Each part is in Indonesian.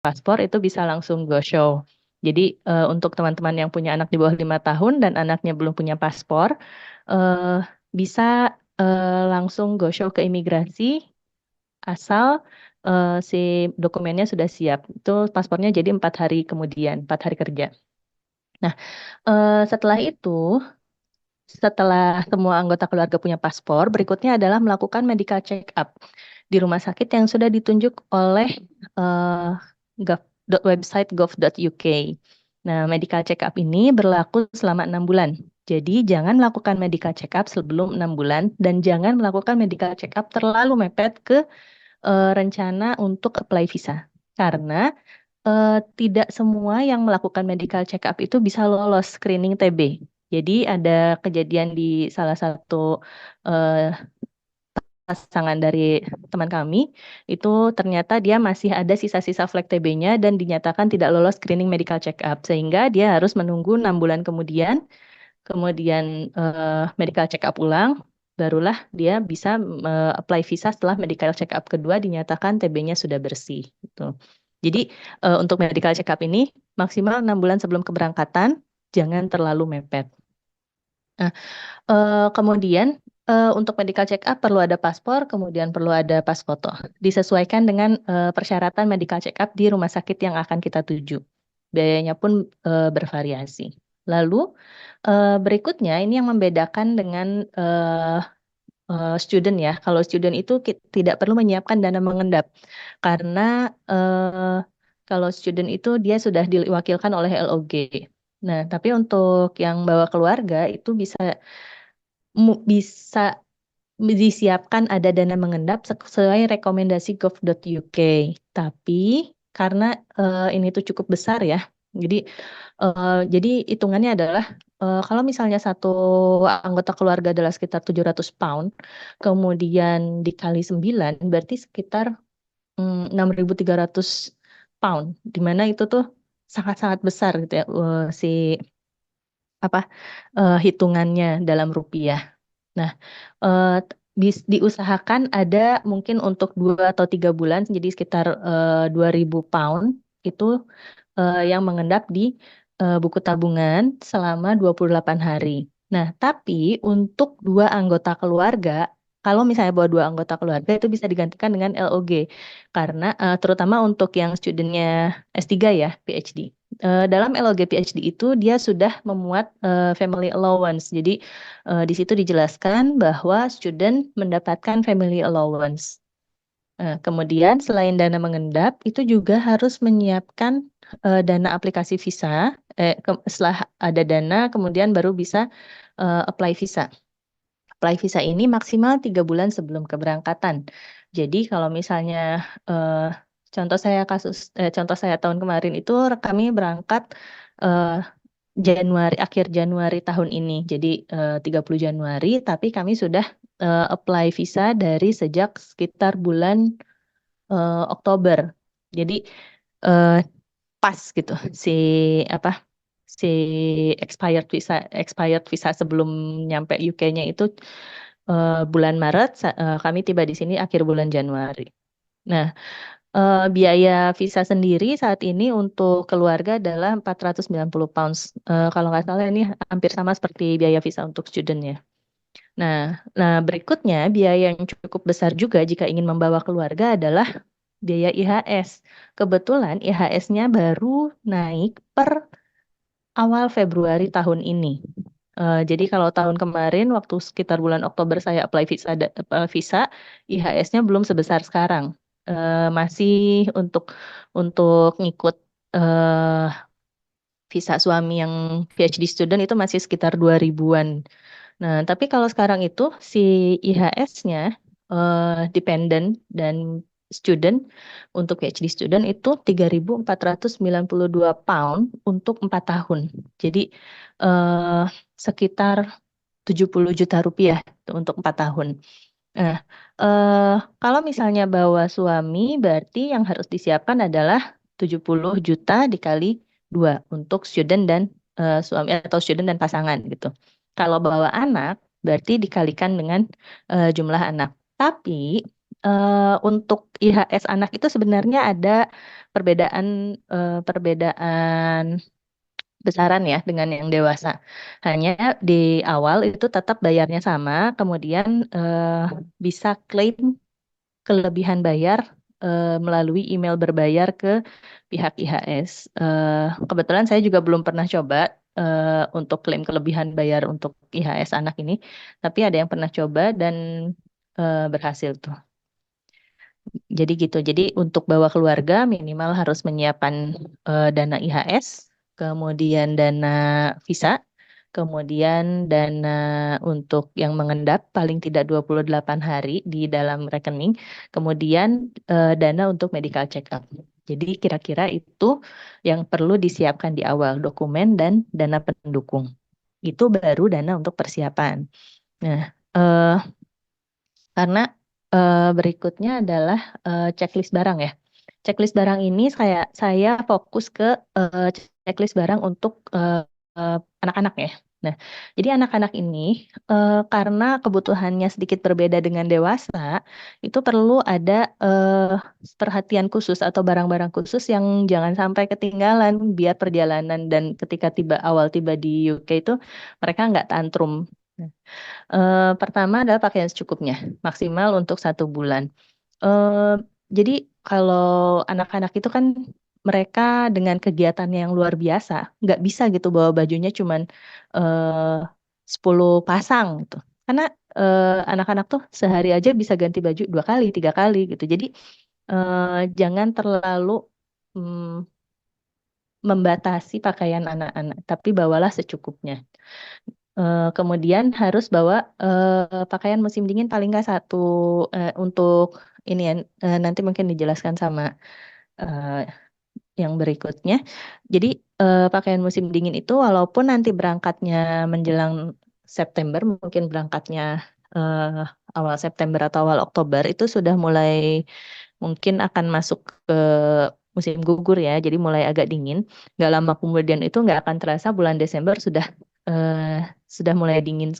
paspor itu bisa langsung go show. Jadi untuk teman-teman yang punya anak di bawah 5 tahun dan anaknya belum punya paspor, eh, bisa langsung go show ke imigrasi asal si dokumennya sudah siap. Itu paspornya jadi 4 hari kemudian, 4 hari kerja. Nah, setelah itu, setelah semua anggota keluarga punya paspor, berikutnya adalah melakukan medical check up di rumah sakit yang sudah ditunjuk oleh eh, website gov.uk. Nah, medical check up ini berlaku selama 6 bulan. Jadi, jangan melakukan medical check up sebelum 6 bulan dan jangan melakukan medical check up terlalu mepet ke rencana untuk apply visa. Karena tidak semua yang melakukan medical check up itu bisa lolos screening TB. Jadi ada kejadian di salah satu eh, pasangan dari teman kami, itu ternyata dia masih ada sisa-sisa flek TB-nya dan dinyatakan tidak lolos screening medical check up. Sehingga dia harus menunggu 6 bulan kemudian medical check up ulang, barulah dia bisa apply visa setelah medical check up kedua dinyatakan TB-nya sudah bersih. Gitu. Jadi untuk medical check up ini maksimal 6 bulan sebelum keberangkatan, jangan terlalu mepet. Nah, kemudian untuk medical check up perlu ada paspor, kemudian perlu ada pas foto. Disesuaikan dengan persyaratan medical check up di rumah sakit yang akan kita tuju. Biayanya pun bervariasi. Lalu berikutnya ini yang membedakan dengan student ya. Kalau student itu tidak perlu menyiapkan dana mengendap karena kalau student itu dia sudah diwakilkan oleh LOG. Nah, tapi untuk yang bawa keluarga itu bisa disiapkan ada dana mengendap sesuai rekomendasi gov.uk. Tapi karena ini tuh cukup besar ya, jadi hitungannya adalah kalau misalnya satu anggota keluarga adalah sekitar 700 pound, kemudian dikali 9 berarti sekitar 6.300 pound, di mana itu tuh sangat-sangat besar gitu ya si apa hitungannya dalam rupiah. Nah, diusahakan ada mungkin untuk 2 atau 3 bulan, jadi sekitar 2.000 pound itu yang mengendap di buku tabungan selama 28 hari. Nah, tapi untuk 2 anggota keluarga, kalau misalnya bawa 2 anggota keluarga itu bisa digantikan dengan LOG. Karena terutama untuk yang studentnya S3 ya, PhD. Dalam LOG PhD itu dia sudah memuat family allowance. Jadi di situ dijelaskan bahwa student mendapatkan family allowance. Kemudian selain dana mengendap, itu juga harus menyiapkan dana aplikasi visa. Setelah ada dana, kemudian baru bisa apply visa. Apply visa ini maksimal 3 bulan sebelum keberangkatan. Jadi kalau misalnya eh, contoh saya tahun kemarin itu kami berangkat eh, akhir Januari tahun ini. Jadi 30 Januari, tapi kami sudah apply visa dari sejak sekitar bulan Oktober. Jadi eh, pas gitu si apa si expired visa sebelum nyampe UK-nya itu bulan Maret, kami tiba di sini akhir bulan Januari. Nah, biaya visa sendiri saat ini untuk keluarga adalah 490 pounds. Kalau nggak salah ini hampir sama seperti biaya visa untuk student ya. Nah, berikutnya biaya yang cukup besar juga jika ingin membawa keluarga adalah biaya IHS. Kebetulan IHS-nya baru naik per awal Februari tahun ini. Jadi kalau tahun kemarin waktu sekitar bulan Oktober saya apply visa, IHS-nya belum sebesar sekarang. Masih untuk ngikut eh, visa suami yang PhD student itu masih sekitar 2 ribuan. Nah, tapi kalau sekarang itu si IHS-nya dependent dan student untuk PhD student itu 3.492 pound untuk 4 tahun. Jadi eh, sekitar 70 juta rupiah itu untuk 4 tahun. Nah, eh, kalau misalnya bawa suami, berarti yang harus disiapkan adalah 70 juta dikali 2 untuk student dan suami atau student dan pasangan gitu. Kalau bawa anak, berarti dikalikan dengan jumlah anak. Tapi Untuk IHS anak itu sebenarnya ada perbedaan besaran ya dengan yang dewasa. Hanya di awal itu tetap bayarnya sama, kemudian bisa klaim kelebihan bayar melalui email berbayar ke pihak IHS. Kebetulan saya juga belum pernah coba untuk klaim kelebihan bayar untuk IHS anak ini, tapi ada yang pernah coba dan berhasil tuh. Jadi gitu. Jadi untuk bawa keluarga minimal harus menyiapkan dana IHS, kemudian dana visa, kemudian dana untuk yang mengendap paling tidak 28 hari di dalam rekening, kemudian dana untuk medical check up. Jadi kira-kira itu yang perlu disiapkan di awal, dokumen dan dana pendukung. Itu baru dana untuk persiapan. Nah, eh, karena berikutnya adalah checklist barang ya. Checklist barang ini saya fokus ke eh, checklist barang untuk anak-anak ya. Nah, jadi anak-anak ini karena kebutuhannya sedikit berbeda dengan dewasa, itu perlu ada perhatian khusus atau barang-barang khusus yang jangan sampai ketinggalan biar perjalanan dan ketika awal tiba di UK itu mereka nggak tantrum. Nah, pertama adalah pakaian secukupnya, maksimal untuk 1 bulan. Eh, jadi kalau anak-anak itu kan mereka dengan kegiatan yang luar biasa, nggak bisa gitu bawa bajunya cuman eh, 10 pasang gitu. Karena anak-anak tuh sehari aja bisa ganti baju 2 kali, 3 kali gitu. Jadi jangan terlalu mm, membatasi pakaian anak-anak, tapi bawalah secukupnya. Kemudian harus bawa pakaian musim dingin paling nggak satu untuk ini ya, nanti mungkin dijelaskan sama eh, yang berikutnya. Jadi pakaian musim dingin itu walaupun nanti berangkatnya menjelang September, mungkin berangkatnya awal September atau awal Oktober itu sudah mulai mungkin akan masuk ke musim gugur ya, jadi mulai agak dingin. Nggak lama kemudian itu nggak akan terasa bulan Desember sudah mulai dingin,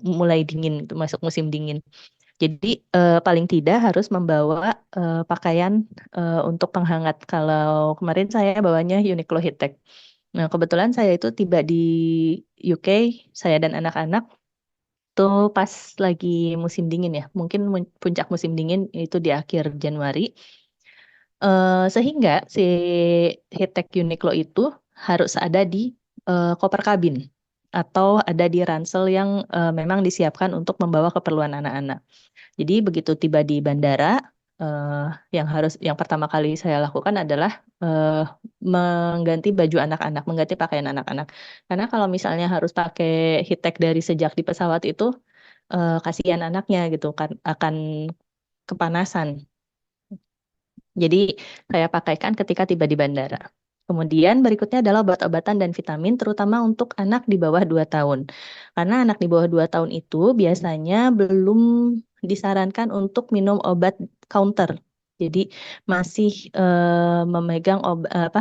mulai dingin itu masuk musim dingin. Jadi paling tidak harus membawa pakaian untuk penghangat. Kalau kemarin saya bawanya Uniqlo Heattech. Nah, kebetulan saya itu tiba di UK, saya dan anak-anak tuh pas lagi musim dingin ya. Mungkin puncak musim dingin itu di akhir Januari. Sehingga si Heattech Uniqlo itu harus ada di koper kabin atau ada di ransel yang memang disiapkan untuk membawa keperluan anak-anak. Jadi begitu tiba di bandara, eh, yang pertama kali saya lakukan adalah eh, mengganti baju anak-anak, mengganti pakaian anak-anak. Karena kalau misalnya harus pakai Heattech dari sejak di pesawat itu, kasihan anaknya gitu kan akan kepanasan. Jadi saya pakaikan ketika tiba di bandara. Kemudian berikutnya adalah obat-obatan dan vitamin, terutama untuk anak di bawah 2 tahun. Karena anak di bawah 2 tahun itu biasanya belum disarankan untuk minum obat counter. Jadi masih memegang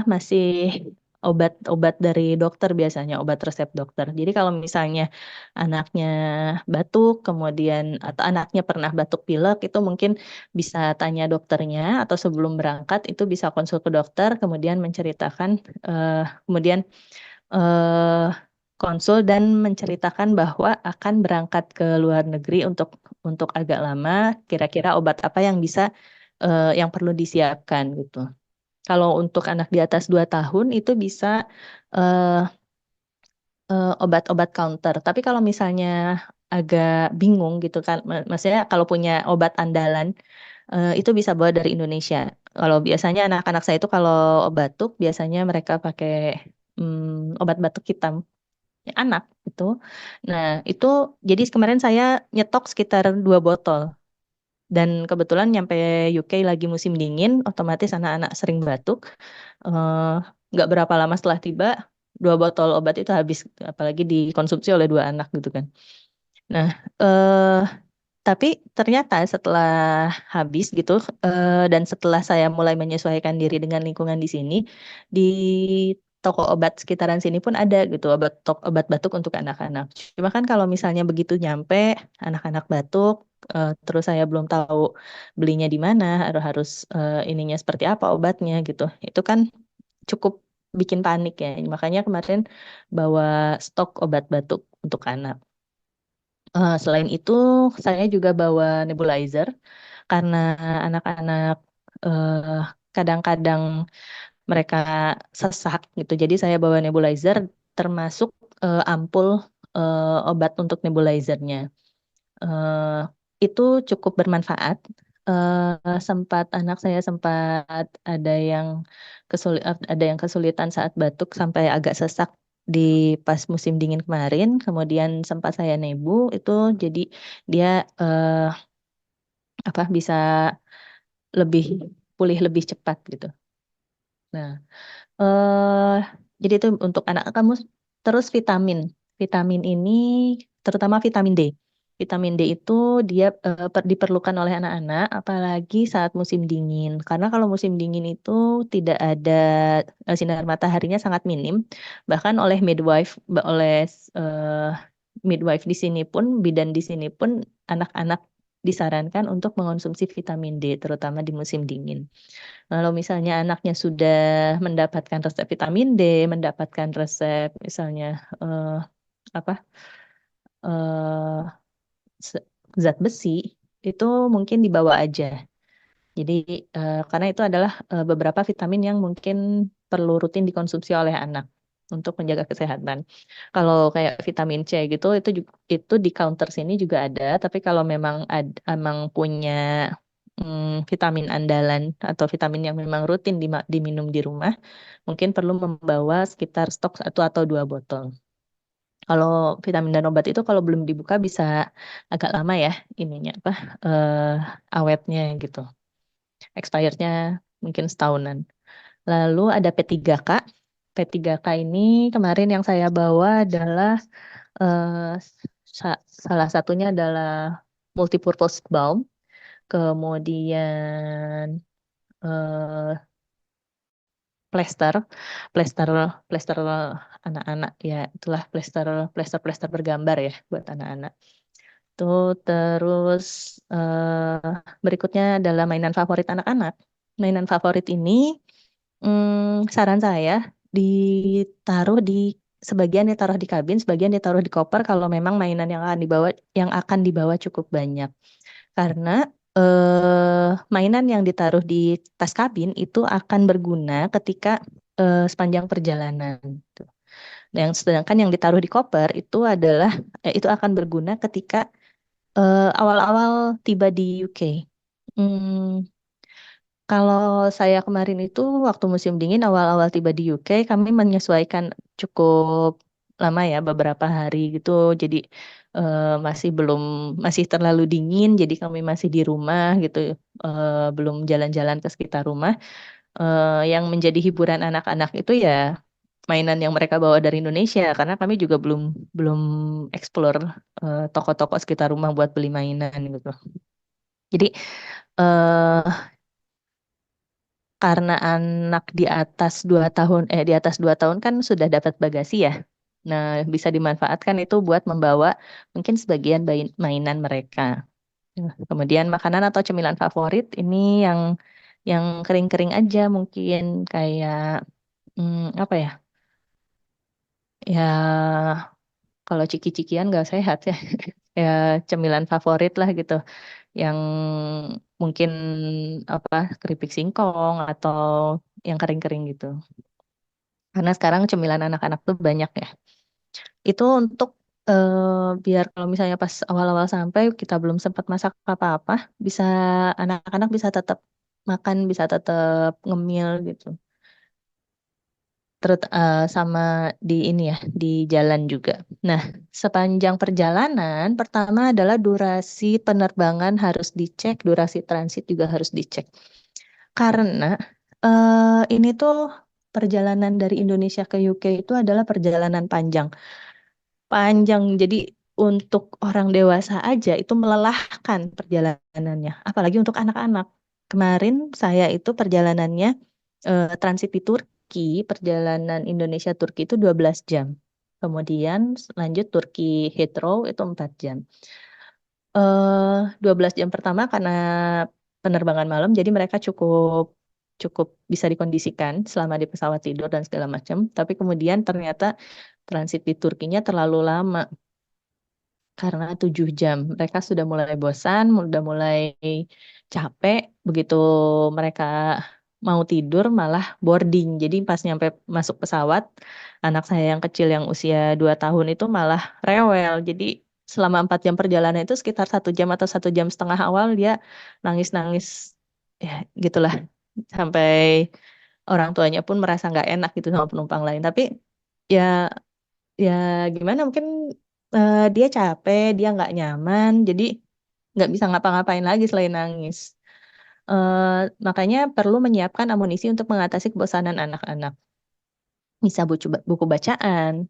masih obat-obat dari dokter biasanya, obat resep dokter. Jadi kalau misalnya anaknya batuk, kemudian atau anaknya pernah batuk pilek, itu mungkin bisa tanya dokternya atau sebelum berangkat itu bisa konsul ke dokter kemudian menceritakan kemudian eh, konsul dan menceritakan bahwa akan berangkat ke luar negeri untuk agak lama, kira-kira obat apa yang bisa yang perlu disiapkan gitu. Kalau untuk anak di atas 2 tahun itu bisa eh, obat-obat counter. Tapi kalau misalnya agak bingung gitu kan, maksudnya kalau punya obat andalan itu bisa bawa dari Indonesia. Kalau biasanya anak-anak saya itu kalau batuk biasanya mereka pakai obat batuk hitam ya, anak itu. Nah itu jadi kemarin saya nyetok sekitar 2 botol dan kebetulan nyampe UK lagi musim dingin, otomatis anak-anak sering batuk. Eh, nggak berapa lama setelah tiba 2 botol obat itu habis, apalagi dikonsumsi oleh 2 anak gitu kan. Nah, eh tapi ternyata setelah habis gitu dan setelah saya mulai menyesuaikan diri dengan lingkungan di sini, di toko obat sekitaran sini pun ada gitu, obat batuk untuk anak-anak. Cuma kan kalau misalnya begitu nyampe anak-anak batuk, terus saya belum tahu belinya di mana, atau harus ininya seperti apa obatnya gitu. Itu kan cukup bikin panik ya. Makanya kemarin bawa stok obat batuk untuk anak. Selain itu, saya juga bawa nebulizer karena anak-anak eh, kadang-kadang mereka sesak gitu. Jadi saya bawa nebulizer termasuk ampul obat untuk nebulizernya. Eh, itu cukup bermanfaat. Anak saya sempat ada yang kesulitan saat batuk sampai agak sesak di pas musim dingin kemarin. Kemudian sempat saya nebu itu jadi dia bisa lebih pulih lebih cepat gitu. Nah, eh jadi itu untuk anak kamu. Terus vitamin ini terutama vitamin D. Vitamin D itu dia diperlukan oleh anak-anak, apalagi saat musim dingin. Karena kalau musim dingin itu tidak ada sinar mataharinya sangat minim. Bahkan oleh eh, midwife di sini pun, bidan di sini pun, anak-anak disarankan untuk mengonsumsi vitamin D, terutama di musim dingin. Kalau misalnya anaknya sudah mendapatkan resep vitamin D, mendapatkan resep misalnya apa eh, se- zat besi, itu mungkin dibawa aja. Jadi karena itu adalah beberapa vitamin yang mungkin perlu rutin dikonsumsi oleh anak untuk menjaga kesehatan. Kalau kayak vitamin C gitu itu di counter sini juga ada, tapi kalau memang emang punya vitamin andalan atau vitamin yang memang rutin diminum di rumah, mungkin perlu membawa sekitar stok 1 atau 2 botol. Kalau vitamin dan obat itu kalau belum dibuka bisa agak lama ya ininya awetnya gitu. Expirednya mungkin setahunan. Lalu ada P3K. P3K ini kemarin yang saya bawa adalah eh, salah satunya adalah multipurpose balm, kemudian eh, plester, plester, plester anak-anak ya, itulah plester, plester bergambar ya buat anak-anak. Tuh terus berikutnya adalah mainan favorit anak-anak. Mainan favorit ini saran saya ditaruh di sebagian ditaruh di kabin, sebagian ditaruh di koper kalau memang mainan yang akan dibawa cukup banyak. Karena mainan yang ditaruh di tas kabin itu akan berguna ketika sepanjang perjalanan. Tuh. Sedangkan yang ditaruh di koper itu akan berguna ketika awal-awal tiba di UK. Hmm, Kalau saya kemarin itu waktu musim dingin awal-awal tiba di UK, kami menyesuaikan cukup lama ya, beberapa hari gitu. Jadi masih terlalu dingin, jadi kami masih di rumah gitu, belum jalan-jalan ke sekitar rumah. Yang menjadi hiburan anak-anak itu ya mainan yang mereka bawa dari Indonesia, karena kami juga belum belum explore toko-toko sekitar rumah buat beli mainan gitu. Jadi eh karena anak di atas 2 tahun kan sudah dapat bagasi ya. Nah, bisa dimanfaatkan itu buat membawa mungkin sebagian mainan mereka. Kemudian makanan atau cemilan favorit ini yang kering-kering aja mungkin kayak apa ya? Ya kalau ciki-cikian nggak sehat ya. Ya cemilan favorit lah gitu. Yang mungkin keripik singkong atau yang kering-kering gitu. Karena sekarang cemilan anak-anak tuh banyak ya. Itu untuk biar kalau misalnya pas awal-awal sampai kita belum sempat masak apa-apa, bisa anak-anak bisa tetap makan, bisa tetap ngemil gitu. Terus sama di ini ya, di jalan juga. Nah, sepanjang perjalanan, pertama adalah durasi penerbangan harus dicek, durasi transit juga harus dicek. Karena ini tuh perjalanan dari Indonesia ke UK itu adalah perjalanan panjang. Panjang, jadi untuk orang dewasa aja itu melelahkan perjalanannya, apalagi untuk anak-anak. Kemarin saya itu perjalanannya transit di Turki. Turki, perjalanan Indonesia-Turki itu 12 jam. Kemudian lanjut Turki Heathrow itu 4 jam. 12 jam pertama karena penerbangan malam, jadi mereka cukup cukup bisa dikondisikan selama di pesawat tidur dan segala macam. Tapi kemudian ternyata transit di Turkinya terlalu lama karena 7 jam. Mereka sudah mulai bosan, sudah mulai capek. Begitu mereka mau tidur malah boarding. Jadi pas nyampe masuk pesawat, anak saya yang kecil yang usia 2 tahun itu malah rewel. Jadi selama 4 jam perjalanan itu sekitar 1 jam atau 1 jam setengah awal dia nangis-nangis, ya gitulah. Sampai orang tuanya pun merasa nggak enak gitu sama penumpang lain. Tapi ya ya gimana mungkin dia capek, dia nggak nyaman, jadi nggak bisa ngapa-ngapain lagi selain nangis. Eh, Makanya perlu menyiapkan amunisi untuk mengatasi kebosanan anak-anak. Bisa buku bacaan,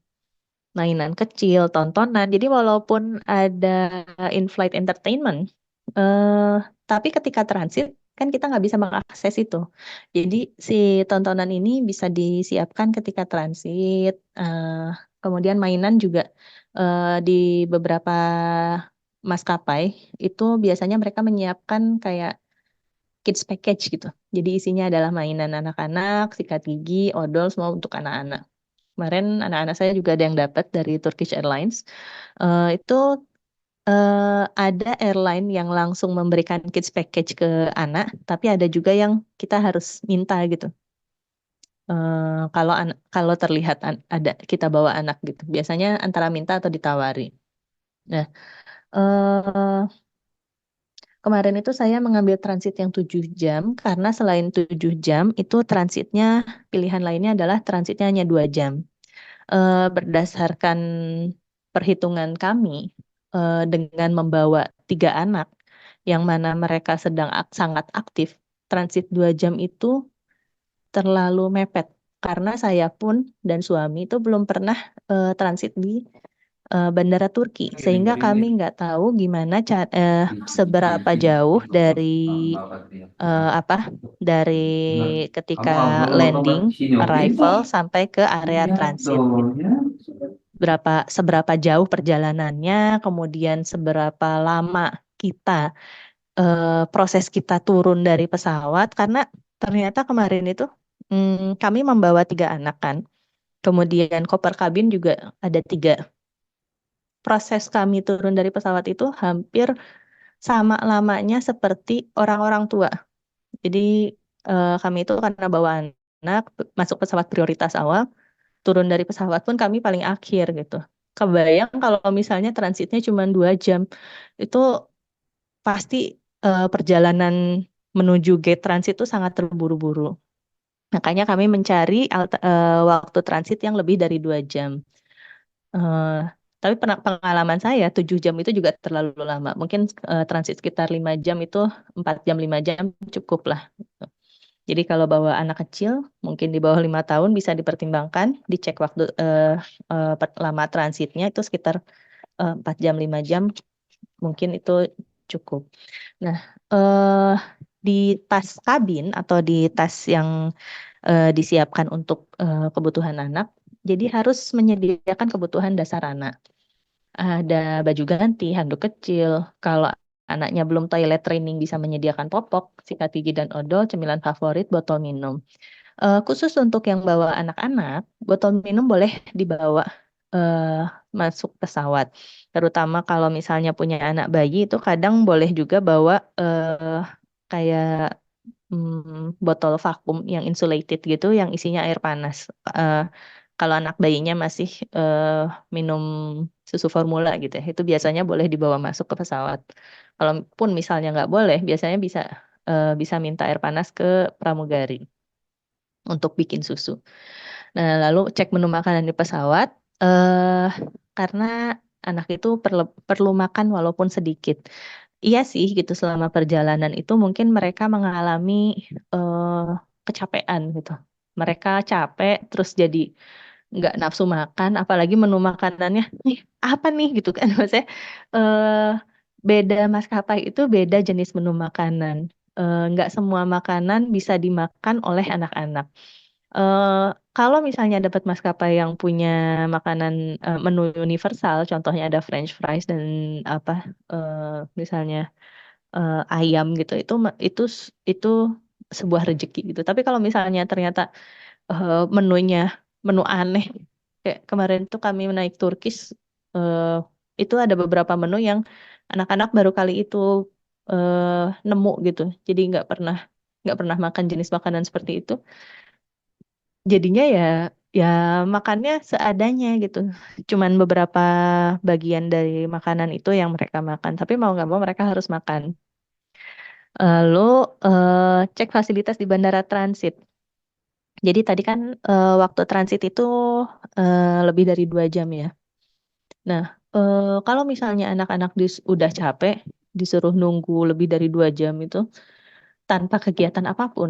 mainan kecil, tontonan. Jadi walaupun ada in-flight entertainment, eh, tapi ketika transit kan kita nggak bisa mengakses itu. Jadi si tontonan ini bisa disiapkan ketika transit. Kemudian mainan juga di beberapa maskapai itu biasanya mereka menyiapkan kayak kids package gitu. Jadi isinya adalah mainan anak-anak, sikat gigi, odol, semua untuk anak-anak. Kemarin anak-anak saya juga ada yang dapat dari Turkish Airlines. Itu ada airline yang langsung memberikan kids package ke anak, tapi ada juga yang kita harus minta gitu. Kalau terlihat ada kita bawa anak gitu, biasanya antara minta atau ditawari. Nah, eh, kemarin itu saya mengambil transit yang 7 jam karena selain 7 jam itu transitnya pilihan lainnya adalah transitnya hanya 2 jam. Berdasarkan perhitungan kami, dengan membawa 3 anak, yang mana mereka sedang sangat aktif, transit 2 jam itu terlalu mepet. Karena saya pun dan suami itu belum pernah transit di bandara Turki, sehingga kami nggak tahu gimana seberapa jauh dari apa dari ketika landing, arrival sampai ke area transit gitu. Seberapa jauh perjalanannya, kemudian seberapa lama kita proses kita turun dari pesawat karena ternyata kemarin itu kami membawa 3 anak kan. Kemudian koper kabin juga ada 3. Proses kami turun dari pesawat itu hampir sama lamanya seperti orang-orang tua. Jadi kami itu karena bawa anak masuk pesawat prioritas awal, turun dari pesawat pun kami paling akhir gitu. Kebayang kalau misalnya transitnya cuma 2 jam, itu pasti perjalanan menuju gate transit itu sangat terburu-buru. Makanya kami mencari waktu transit yang lebih dari 2 jam. Eh, tapi pengalaman saya 7 jam itu juga terlalu lama. Mungkin transit sekitar 5 jam itu 4 jam 5 jam cukup lah. Jadi kalau bawa anak kecil, mungkin di bawah 5 tahun bisa dipertimbangkan, dicek waktu lama transitnya itu sekitar 4 jam 5 jam, mungkin itu cukup. Nah, eh, di tas kabin atau di tas yang disiapkan untuk kebutuhan anak, jadi harus menyediakan kebutuhan dasar anak. Ada baju ganti, handuk kecil. Kalau anaknya belum toilet training bisa menyediakan popok, sikat gigi dan odol, cemilan favorit, botol minum. Khusus untuk yang bawa anak-anak, botol minum boleh dibawa eh, masuk pesawat. Terutama kalau misalnya punya anak bayi itu kadang boleh juga bawa kayak botol vakum yang insulated gitu, yang isinya air panas. Eh, Kalau anak bayinya masih eh, minum susu formula gitu ya, itu biasanya boleh dibawa masuk ke pesawat. Kalaupun misalnya nggak boleh, biasanya bisa minta air panas ke pramugari untuk bikin susu. Nah, lalu cek menu makanan di pesawat, eh karena anak itu perlu makan walaupun sedikit. Iya sih, gitu selama perjalanan itu mungkin mereka mengalami eh, kecapean gitu. Mereka capek, terus jadi nggak nafsu makan, apalagi menu makanannya, nih apa nih gitu kan? Maksudnya eh, beda maskapai itu beda jenis menu makanan. Nggak semua makanan bisa dimakan oleh anak-anak. Eh, Kalau misalnya dapat maskapai yang punya makanan menu universal, contohnya ada French fries dan apa eh, misalnya ayam gitu, itu sebuah rezeki gitu. Tapi kalau misalnya ternyata menunya menu aneh, kayak kemarin tuh kami naik Turkish, eh, itu ada beberapa menu yang anak-anak baru kali itu nemu gitu. Jadi nggak pernah makan jenis makanan seperti itu. Jadinya ya makannya seadanya gitu. Cuman beberapa bagian dari makanan itu yang mereka makan. Tapi mau nggak mau mereka harus makan. Lalu cek fasilitas di bandara transit. Jadi tadi kan waktu transit itu lebih dari 2 jam ya. Nah, kalau misalnya anak-anak udah capek, disuruh nunggu lebih dari 2 jam itu tanpa kegiatan apapun,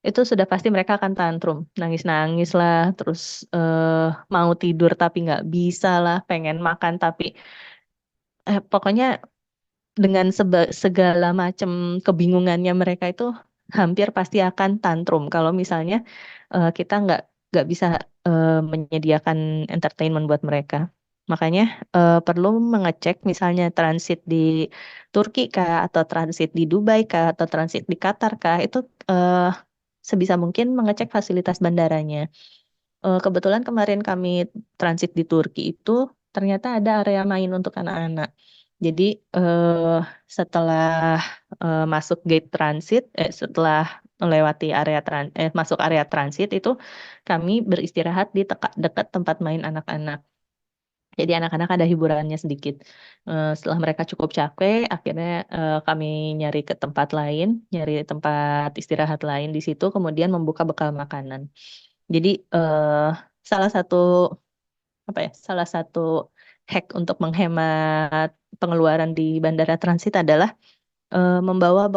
itu sudah pasti mereka akan tantrum, nangis-nangis lah, terus mau tidur tapi nggak bisa lah, pengen makan tapi pokoknya dengan segala macam kebingungannya mereka itu hampir pasti akan tantrum kalau misalnya kita nggak bisa menyediakan entertainment buat mereka. Makanya perlu mengecek misalnya transit di Turki kah, atau transit di Dubai kah, atau transit di Qatar kah, itu eh, sebisa mungkin mengecek fasilitas bandaranya. Kebetulan kemarin kami transit di Turki itu ternyata ada area main untuk anak-anak. Jadi setelah masuk gate transit, setelah melewati masuk area transit itu kami beristirahat di dekat tempat main anak-anak. Jadi anak-anak ada hiburannya sedikit. Setelah mereka cukup capek, akhirnya kami nyari ke tempat lain, nyari tempat istirahat lain di situ, kemudian membuka bekal makanan. Jadi salah satu salah satu hack untuk menghemat pengeluaran di bandara transit adalah membawa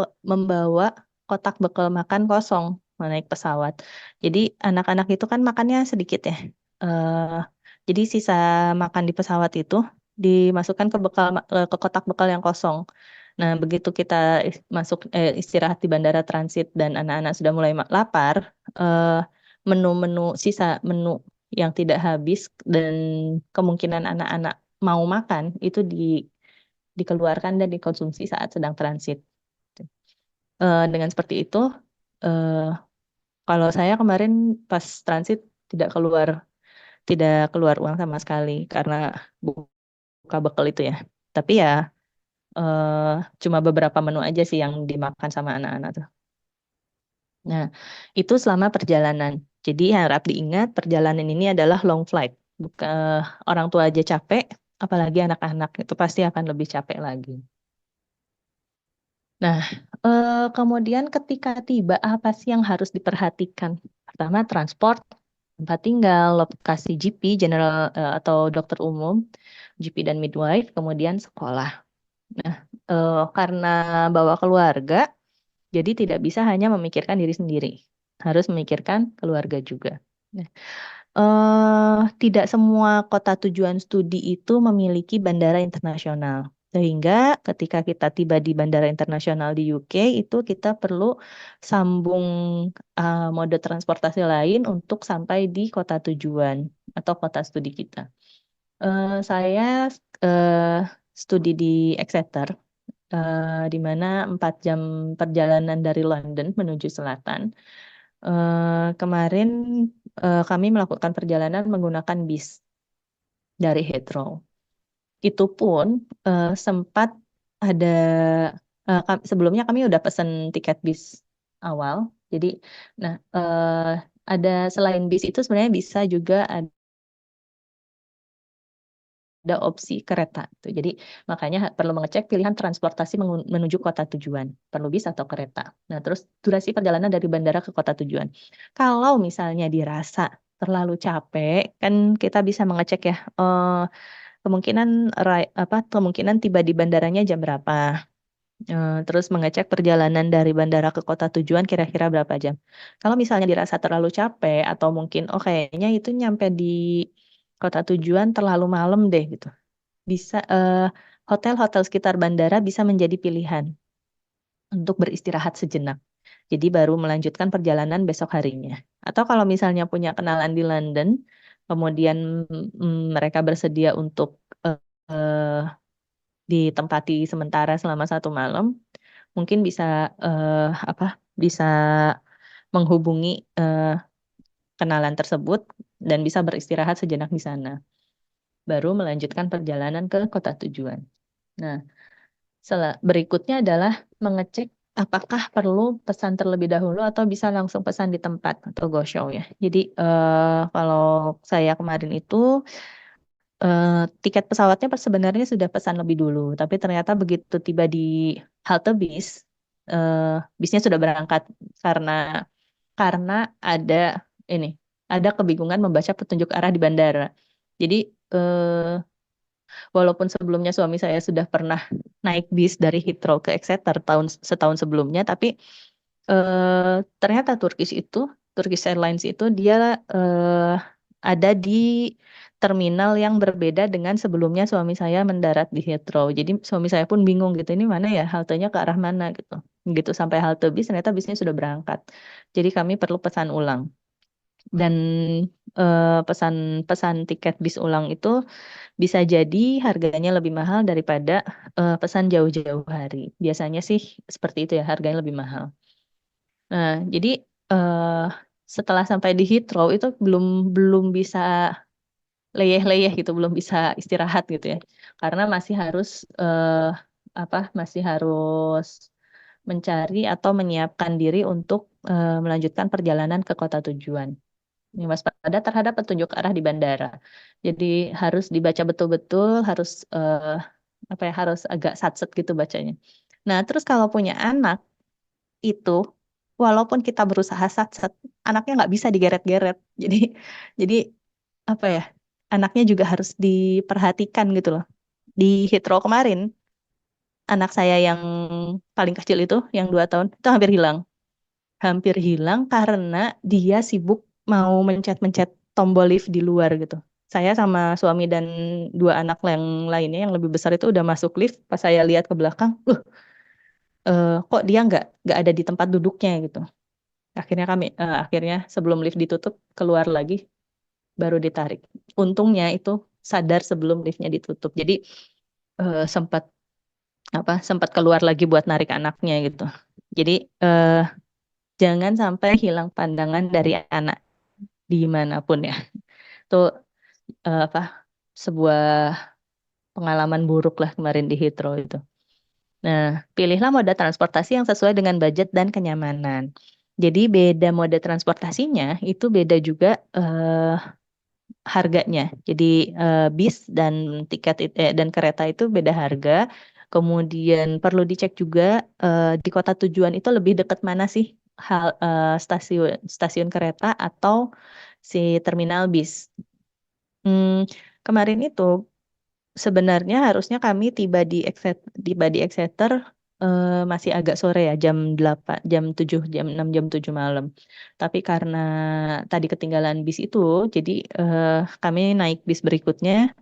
kotak bekal makan kosong naik pesawat. Jadi anak-anak itu kan makannya sedikit ya. Eh, jadi sisa makan di pesawat itu dimasukkan ke kotak bekal yang kosong. Nah, begitu kita istirahat di bandara transit dan anak-anak sudah mulai lapar, eh, menu-menu sisa menu yang tidak habis dan kemungkinan anak-anak mau makan itu dikeluarkan dan dikonsumsi saat sedang transit. Dengan seperti itu, eh, kalau saya kemarin pas transit tidak keluar tidak keluar uang sama sekali karena buka bekal itu ya. Tapi ya eh, cuma beberapa menu aja sih yang dimakan sama anak-anak tuh. Nah, itu selama perjalanan. Jadi harap diingat perjalanan ini adalah long flight. Orang tua aja capek, apalagi anak-anak itu pasti akan lebih capek lagi. Nah, kemudian ketika tiba, apa sih yang harus diperhatikan? Pertama, transport, tempat tinggal, lokasi GP, general atau dokter umum, GP dan midwife, kemudian sekolah. Nah, karena bawa keluarga, jadi tidak bisa hanya memikirkan diri sendiri, harus memikirkan keluarga juga. Nah, tidak semua kota tujuan studi itu memiliki bandara internasional. Sehingga ketika kita tiba di bandara internasional di UK itu kita perlu sambung mode transportasi lain untuk sampai di kota tujuan atau kota studi kita. Saya eh, studi di Exeter, di mana 4 jam perjalanan dari London menuju selatan. Kemarin kami melakukan perjalanan menggunakan bis dari Heathrow. Itu pun sempat ada sebelumnya kami udah pesen tiket bis awal. Jadi, nah ada selain bis itu sebenarnya bisa juga ada opsi kereta tuh. Jadi makanya perlu mengecek pilihan transportasi menuju kota tujuan, perlu bis atau kereta. Nah, terus durasi perjalanan dari bandara ke kota tujuan. Kalau misalnya dirasa terlalu capek, kan kita bisa mengecek ya kemungkinan kemungkinan tiba di bandaranya jam berapa. Terus mengecek perjalanan dari bandara ke kota tujuan kira-kira berapa jam. Kalau misalnya dirasa terlalu capek atau mungkin kayaknya itu nyampe di kota tujuan terlalu malam deh gitu, bisa hotel-hotel sekitar bandara bisa menjadi pilihan untuk beristirahat sejenak. Jadi baru melanjutkan perjalanan besok harinya. Atau kalau misalnya punya kenalan di London, kemudian mereka bersedia untuk eh, ditempati sementara selama 1 malam, mungkin bisa apa? Bisa menghubungi kenalan tersebut dan bisa beristirahat sejenak di sana. Baru melanjutkan perjalanan ke kota tujuan. Nah, berikutnya adalah mengecek apakah perlu pesan terlebih dahulu atau bisa langsung pesan di tempat atau go show ya. Jadi kalau saya kemarin itu tiket pesawatnya sebenarnya sudah pesan lebih dulu, tapi ternyata begitu tiba di halte bis, eh, bisnya sudah berangkat karena karena ada ini ada kebingungan membaca petunjuk arah di bandara. Jadi walaupun sebelumnya suami saya sudah pernah naik bis dari Heathrow ke Exeter setahun sebelumnya, tapi ternyata Turkish Airlines itu dia eh, ada di terminal yang berbeda dengan sebelumnya suami saya mendarat di Heathrow. Jadi suami saya pun bingung gitu, ini mana ya haltenya ke arah mana gitu. Gitu sampai halte bis ternyata bisnya sudah berangkat. Jadi kami perlu pesan ulang. Dan pesan tiket bis ulang itu bisa jadi harganya lebih mahal daripada pesan jauh-jauh hari. Biasanya sih seperti itu ya, harganya lebih mahal. Nah, jadi eh, setelah sampai di Heathrow itu belum belum bisa leyeh-leyeh gitu, belum bisa istirahat gitu ya. Karena masih harus masih harus mencari atau menyiapkan diri untuk melanjutkan perjalanan ke kota tujuan. Ini waspada terhadap petunjuk arah di bandara. Jadi harus dibaca betul-betul, harus harus agak satset gitu bacanya. Nah, terus kalau punya anak itu, walaupun kita berusaha satset, anaknya nggak bisa digeret-geret. Jadi apa ya? Anaknya juga harus diperhatikan gitu loh. Di Heathrow kemarin, anak saya yang paling kecil itu, yang 2 tahun, itu hampir hilang karena dia sibuk mau mencet-mencet tombol lift di luar gitu. Saya sama suami dan 2 anak yang lainnya yang lebih besar itu udah masuk lift. Pas saya lihat ke belakang, kok dia nggak ada di tempat duduknya gitu. Akhirnya sebelum lift ditutup keluar lagi baru ditarik. Untungnya itu sadar sebelum liftnya ditutup. Jadi sempat sempat keluar lagi buat narik anaknya gitu. Jadi eh, jangan sampai hilang pandangan dari anak dimanapun ya. Itu apa sebuah pengalaman buruk lah kemarin di Heathrow itu. Nah, pilihlah moda transportasi yang sesuai dengan budget dan kenyamanan. Jadi beda mode transportasinya itu beda juga harganya. Jadi bis dan dan kereta itu beda harga. Kemudian perlu dicek juga di kota tujuan itu lebih dekat mana sih stasiun stasiun kereta atau si terminal bis. Hmm, kemarin itu sebenarnya harusnya kami tiba di Exeter masih agak sore ya, jam 7 malam. Tapi karena tadi ketinggalan bis itu, jadi kami naik bis berikutnya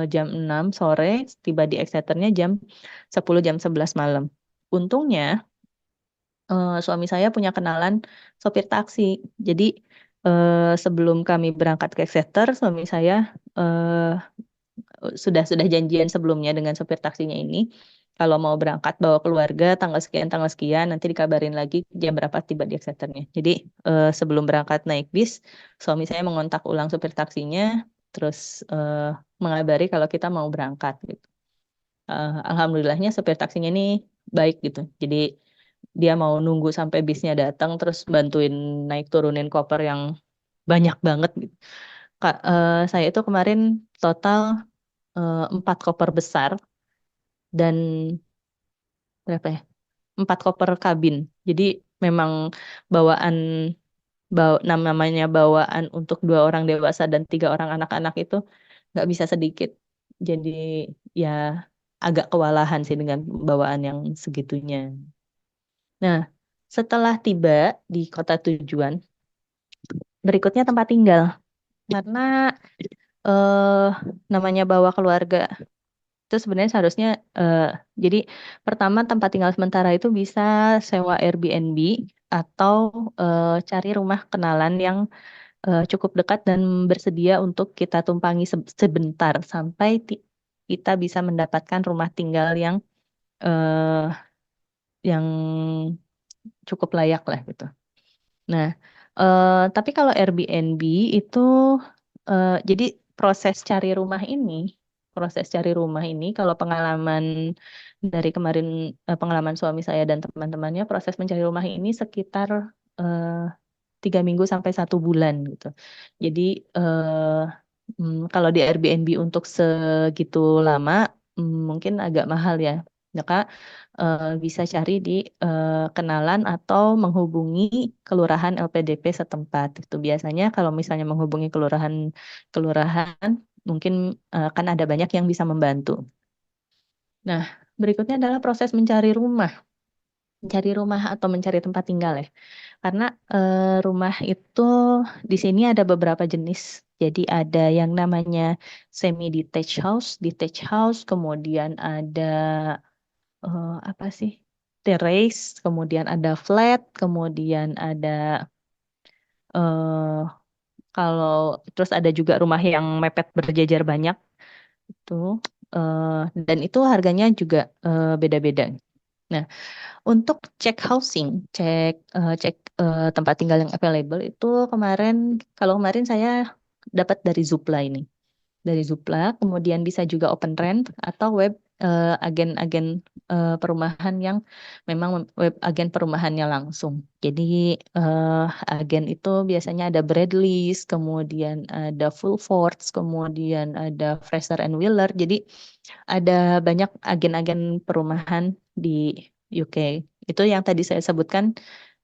jam 6 sore, tiba di Exeternya jam 11 malam. Untungnya suami saya punya kenalan sopir taksi. Jadi sebelum kami berangkat ke Exeter, suami saya eh, sudah janjian sebelumnya dengan sopir taksinya ini. Kalau mau berangkat bawa keluarga tanggal sekian nanti dikabarin lagi jam berapa tiba di Exeternya. Jadi sebelum berangkat naik bis, suami saya mengontak ulang sopir taksinya, terus mengabari kalau kita mau berangkat gitu. Alhamdulillahnya sopir taksinya ini baik gitu. Jadi dia mau nunggu sampai bisnya datang, terus bantuin naik turunin koper yang banyak banget gitu. Saya itu kemarin total 4 koper besar dan berapa ya? 4 koper kabin. Jadi memang bawaan namanya bawaan untuk 2 orang dewasa dan 3 orang anak-anak itu nggak bisa sedikit. Jadi ya agak kewalahan sih dengan bawaan yang segitunya. Nah, setelah tiba di kota tujuan, berikutnya tempat tinggal. Karena eh namanya bawa keluarga itu sebenarnya seharusnya jadi pertama tempat tinggal sementara itu bisa sewa Airbnb atau cari rumah kenalan yang cukup dekat dan bersedia untuk kita tumpangi sebentar sampai kita bisa mendapatkan rumah tinggal eh, yang cukup layak lah gitu. Nah, tapi kalau Airbnb itu jadi proses cari rumah ini kalau pengalaman dari kemarin pengalaman suami saya dan teman-temannya proses mencari rumah ini sekitar eh, 3 minggu sampai 1 bulan gitu. Jadi kalau di Airbnb untuk segitu lama mungkin agak mahal ya. Maka bisa cari di kenalan atau menghubungi kelurahan LPDP setempat. Itu biasanya kalau misalnya menghubungi kelurahan mungkin kan ada banyak yang bisa membantu. Nah, berikutnya adalah proses mencari rumah atau mencari tempat tinggal ya. Karena rumah itu di sini ada beberapa jenis. Jadi ada yang namanya semi detached house, kemudian ada apa sih? Terrace, kemudian ada flat, kemudian ada eh kalau terus ada juga rumah yang mepet berjejer banyak itu eh, dan itu harganya juga beda-beda. Nah, untuk cek tempat tinggal yang available itu kalau kemarin saya dapat dari Zoopla ini. Dari Zoopla, kemudian bisa juga open rent atau agen-agen perumahan yang memang web agen perumahannya langsung. Jadi eh, agen itu biasanya ada Bradlees, kemudian ada Full Force, kemudian ada Fraser and Wheeler. Jadi ada banyak agen-agen perumahan di UK. Itu yang tadi saya sebutkan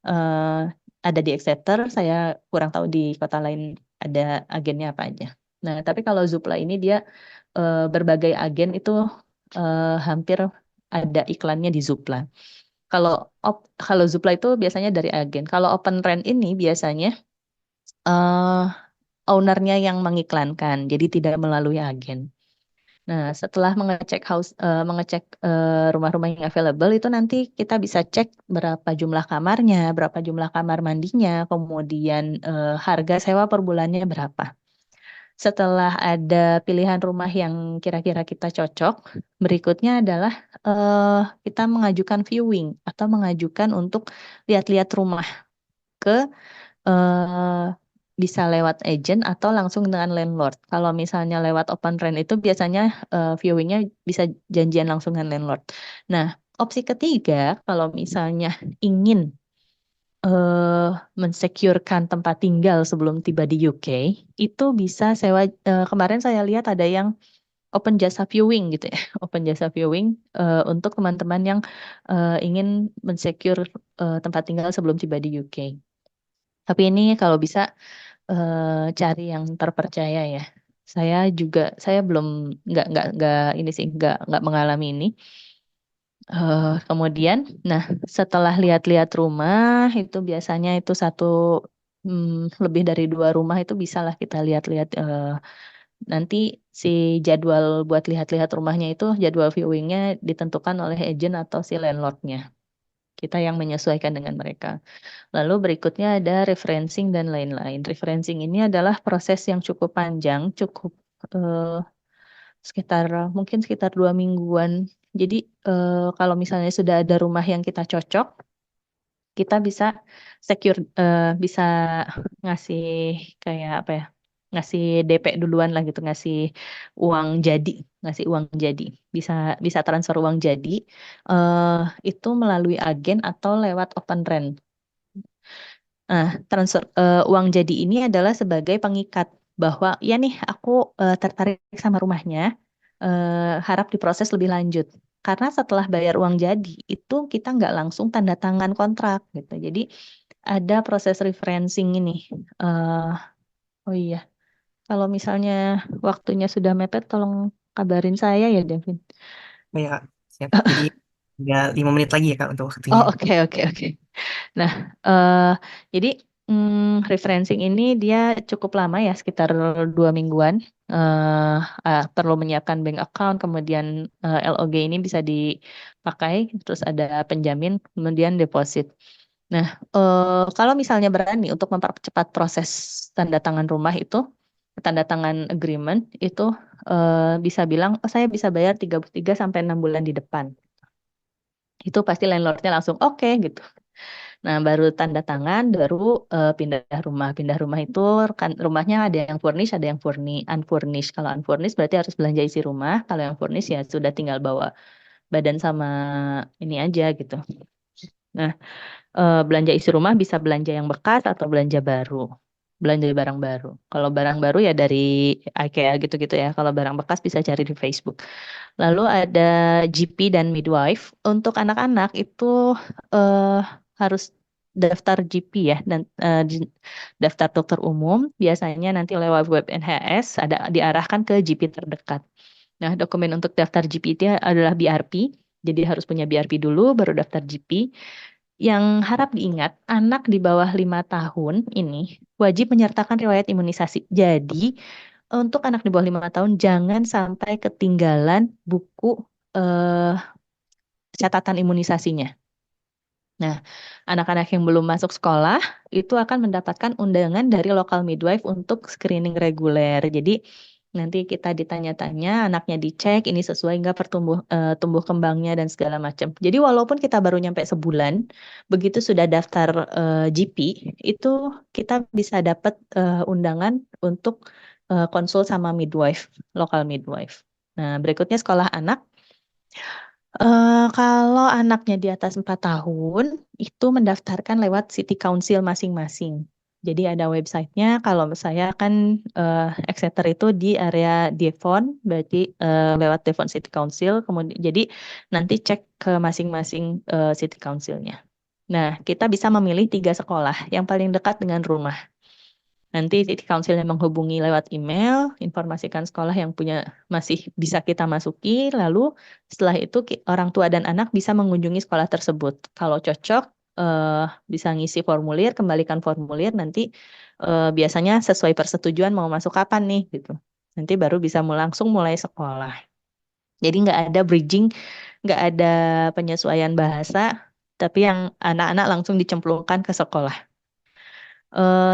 eh, ada di Exeter. Saya kurang tahu di kota lain ada agennya apa aja. Nah, tapi kalau Zoopla ini dia berbagai agen itu hampir ada iklannya di Zoopla. Kalau kalau Zoopla itu biasanya dari agen. Kalau Open Rent ini biasanya eh ownernya yang mengiklankan, jadi tidak melalui agen. Nah, setelah mengecek rumah-rumah yang available itu nanti kita bisa cek berapa jumlah kamarnya, berapa jumlah kamar mandinya, kemudian harga sewa per bulannya berapa. Setelah ada pilihan rumah yang kira-kira kita cocok, berikutnya adalah kita mengajukan viewing atau mengajukan untuk lihat-lihat rumah ke eh, bisa lewat agent atau langsung dengan landlord. Kalau misalnya lewat open rent itu biasanya viewingnya bisa janjian langsung dengan landlord. Nah, opsi ketiga kalau misalnya ingin eh mensecurekan tempat tinggal sebelum tiba di UK, itu bisa sewa. Kemarin saya lihat ada yang open jasa viewing gitu ya, open jasa viewing untuk teman-teman yang ingin mensecure tempat tinggal sebelum tiba di UK. Tapi ini kalau bisa cari yang terpercaya ya. Saya belum nggak ini sih nggak mengalami ini. Kemudian, nah setelah lihat-lihat rumah itu biasanya itu lebih dari 2 rumah itu bisalah kita lihat-lihat. Nanti si jadwal buat lihat-lihat rumahnya itu jadwal viewingnya ditentukan oleh agent atau si landlordnya. Kita yang menyesuaikan dengan mereka. Lalu berikutnya ada referencing dan lain-lain. Referencing ini adalah proses yang cukup panjang, cukup eh, mungkin sekitar 2 mingguan. Jadi kalau misalnya sudah ada rumah yang kita cocok, kita bisa bisa ngasih kayak apa ya? Ngasih DP duluan lah gitu, uang jadi, ngasih uang jadi. Bisa bisa transfer uang jadi eh itu melalui agen atau lewat open rent. Nah, transfer uang jadi ini adalah sebagai pengikat bahwa ya nih aku tertarik sama rumahnya, harap diproses lebih lanjut. Karena setelah bayar uang jadi itu kita nggak langsung tanda tangan kontrak gitu. Jadi ada proses referencing ini. Eh, oh iya, kalau misalnya waktunya sudah mepet, tolong kabarin saya ya, Devin. Oh ya, Kak. Siap. Jadi tinggal 5 menit lagi ya, Kak, untuk waktunya. Oh, oke, oke, oke. Nah, eh jadi referencing ini dia cukup lama ya, sekitar 2 mingguan. Perlu menyiapkan bank account, kemudian LOG ini bisa dipakai, terus ada penjamin, kemudian deposit. Nah, kalau misalnya berani untuk mempercepat proses tanda tangan rumah itu, tanda tangan agreement itu bisa bilang, oh saya bisa bayar 3 sampai 6 bulan di depan. Itu pasti landlordnya langsung oke gitu. Nah, baru tanda tangan, baru pindah rumah. Pindah rumah itu kan rumahnya ada yang furnish, ada yang unfurnished. Kalau unfurnished berarti harus belanja isi rumah. Kalau yang furnish ya sudah tinggal bawa badan sama ini aja gitu. Nah, belanja isi rumah bisa belanja yang bekas atau belanja baru. Belanja barang baru. Kalau barang baru ya dari IKEA gitu-gitu ya. Kalau barang bekas bisa cari di Facebook. Lalu ada GP dan midwife. Untuk anak-anak itu eh, harus daftar GP ya dan daftar dokter umum. Biasanya nanti lewat web NHS ada diarahkan ke GP terdekat. Nah, dokumen untuk daftar GP itu adalah BRP. Jadi harus punya BRP dulu, baru daftar GP. Yang harap diingat, anak di bawah 5 tahun ini wajib menyertakan riwayat imunisasi. Jadi, untuk anak di bawah 5 tahun jangan sampai ketinggalan buku eh, catatan imunisasinya. Nah, anak-anak yang belum masuk sekolah itu akan mendapatkan undangan dari lokal midwife untuk screening reguler. Jadi nanti kita ditanya-tanya, anaknya dicek, ini sesuai nggak tumbuh kembangnya dan segala macam. Jadi walaupun kita baru nyampe sebulan, begitu sudah daftar GP, itu kita bisa dapat undangan untuk konsul sama midwife, lokal midwife. Nah, berikutnya sekolah anak. Kalau anaknya di atas 4 tahun, itu mendaftarkan lewat City Council masing-masing. Jadi ada websitenya, kalau saya kan Exeter itu di area Devon, berarti lewat Devon City Council, kemudian jadi nanti cek ke masing-masing City Councilnya. Nah, kita bisa memilih 3 sekolah yang paling dekat dengan rumah. Nanti City Councilnya menghubungi lewat email, informasikan sekolah yang punya masih bisa kita masuki, lalu setelah itu orang tua dan anak bisa mengunjungi sekolah tersebut. Kalau cocok, eh, bisa ngisi formulir, kembalikan formulir, nanti biasanya sesuai persetujuan mau masuk kapan nih gitu. Nanti baru bisa langsung mulai sekolah. Jadi nggak ada bridging, nggak ada penyesuaian bahasa, tapi yang anak-anak langsung dicemplungkan ke sekolah.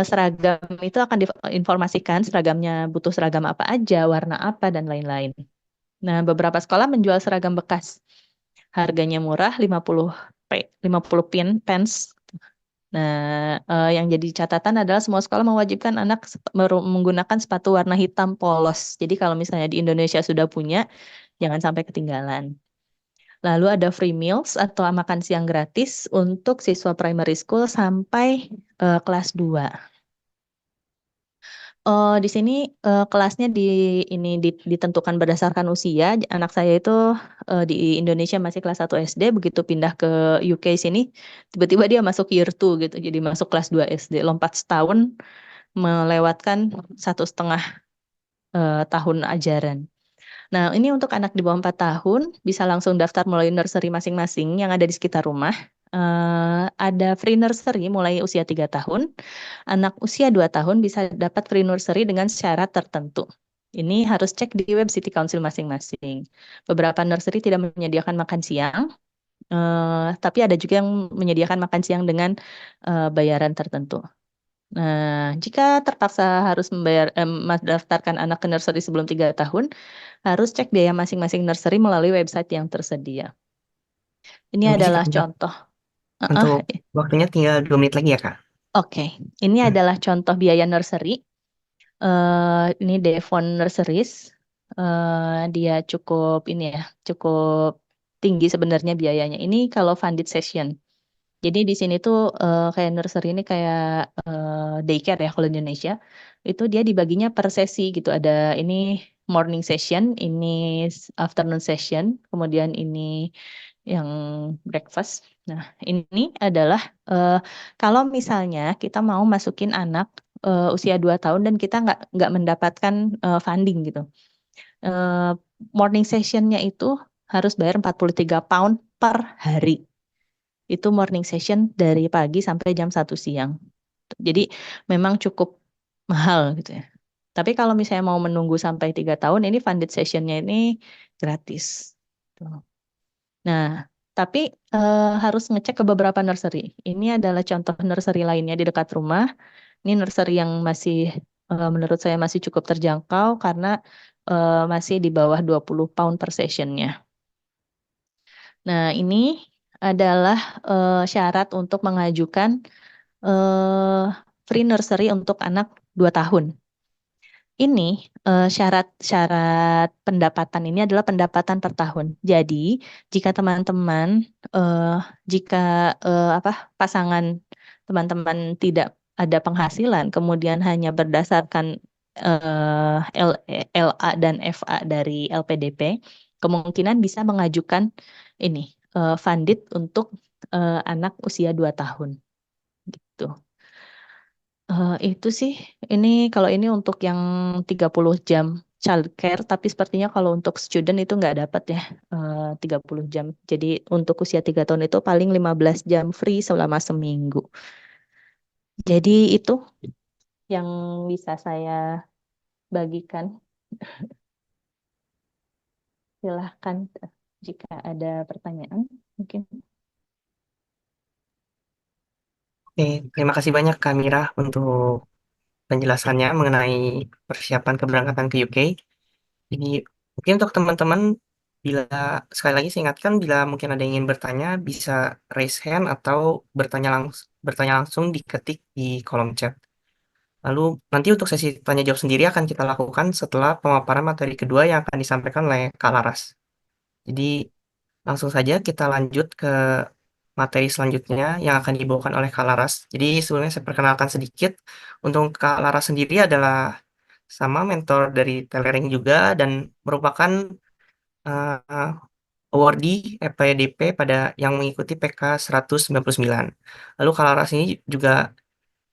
Seragam itu akan diinformasikan seragamnya butuh seragam apa aja, warna apa, dan lain-lain. Nah, beberapa sekolah menjual seragam bekas. Harganya murah, 50 pence. Nah, yang jadi catatan adalah semua sekolah mewajibkan anak menggunakan sepatu warna hitam polos. Jadi kalau misalnya di Indonesia sudah punya, jangan sampai ketinggalan. Lalu ada free meals atau makan siang gratis untuk siswa primary school sampai kelas 2. Di sini kelasnya ditentukan berdasarkan usia. Anak saya itu di Indonesia masih kelas 1 SD, begitu pindah ke UK sini, tiba-tiba dia masuk year 2 gitu. Jadi masuk kelas 2 SD, lompat setahun melewatkan 1,5 tahun ajaran. Nah, ini untuk anak di bawah 4 tahun bisa langsung daftar melalui nursery masing-masing yang ada di sekitar rumah. Ada free nursery mulai usia 3 tahun. Anak usia 2 tahun bisa dapat free nursery dengan syarat tertentu. Ini harus cek di web City Council masing-masing. Beberapa nursery tidak menyediakan makan siang, tapi ada juga yang menyediakan makan siang dengan bayaran tertentu. Nah, jika terpaksa harus mendaftarkan anak ke nursery sebelum 3 tahun, harus cek biaya masing-masing nursery melalui website yang tersedia. Ini Ini sih adalah Kak, contoh. untuk waktunya tinggal 2 menit lagi ya Kak. Oke, ini Hmm. adalah contoh biaya nursery. Ini Devon Nurseries. Dia cukup ini ya, cukup tinggi sebenarnya biayanya. Ini kalau funded session. Jadi di sini tuh kayak nursery ini kayak daycare ya kalau di Indonesia. Itu dia dibaginya per sesi gitu. Ada ini morning session, ini afternoon session, kemudian ini yang breakfast. Nah, ini adalah kalau misalnya kita mau masukin anak usia 2 tahun dan kita nggak mendapatkan funding gitu. Eh, Morning sessionnya itu harus bayar 43 pound per hari. Itu morning session dari pagi sampai jam 1 siang. Jadi memang cukup mahal gitu ya. Tapi kalau misalnya mau menunggu sampai 3 tahun, ini funded sessionnya ini gratis. Tuh. Nah, Tapi harus ngecek ke beberapa nursery. Ini adalah contoh nursery lainnya di dekat rumah. Ini nursery yang masih menurut saya masih cukup terjangkau karena masih di bawah 20 pound per sessionnya. Nah, ini adalah syarat untuk mengajukan eh, free nursery untuk anak 2 tahun. Ini syarat-syarat pendapatan ini adalah pendapatan per tahun. Jadi, jika teman-teman, eh, jika apa pasangan teman-teman tidak ada penghasilan, kemudian hanya berdasarkan LA dan FA dari LPDP, kemungkinan bisa mengajukan ini funded untuk anak usia 2 tahun. Gitu. Itu sih, ini kalau ini untuk yang 30 jam childcare, tapi sepertinya kalau untuk student itu nggak dapat ya 30 jam. Jadi untuk usia 3 tahun itu paling 15 jam free selama seminggu. Jadi itu yang bisa saya bagikan. Silahkan jika ada pertanyaan mungkin. Oke, terima kasih banyak Kak Mira untuk penjelasannya mengenai persiapan keberangkatan ke UK. Jadi mungkin untuk teman-teman, bila sekali lagi saya ingatkan, bila mungkin ada yang ingin bertanya bisa raise hand atau bertanya langsung diketik di kolom chat. Lalu nanti untuk sesi tanya jawab sendiri akan kita lakukan setelah pemaparan materi kedua yang akan disampaikan oleh Kak Laras. Jadi langsung saja kita lanjut ke materi selanjutnya yang akan dibawakan oleh Kak Laras. Jadi sebelumnya saya perkenalkan sedikit. Untuk Kak Laras sendiri adalah sama mentor dari Telering juga dan merupakan eh, awardee EPDP pada yang mengikuti PK 199. Lalu Kak Laras ini juga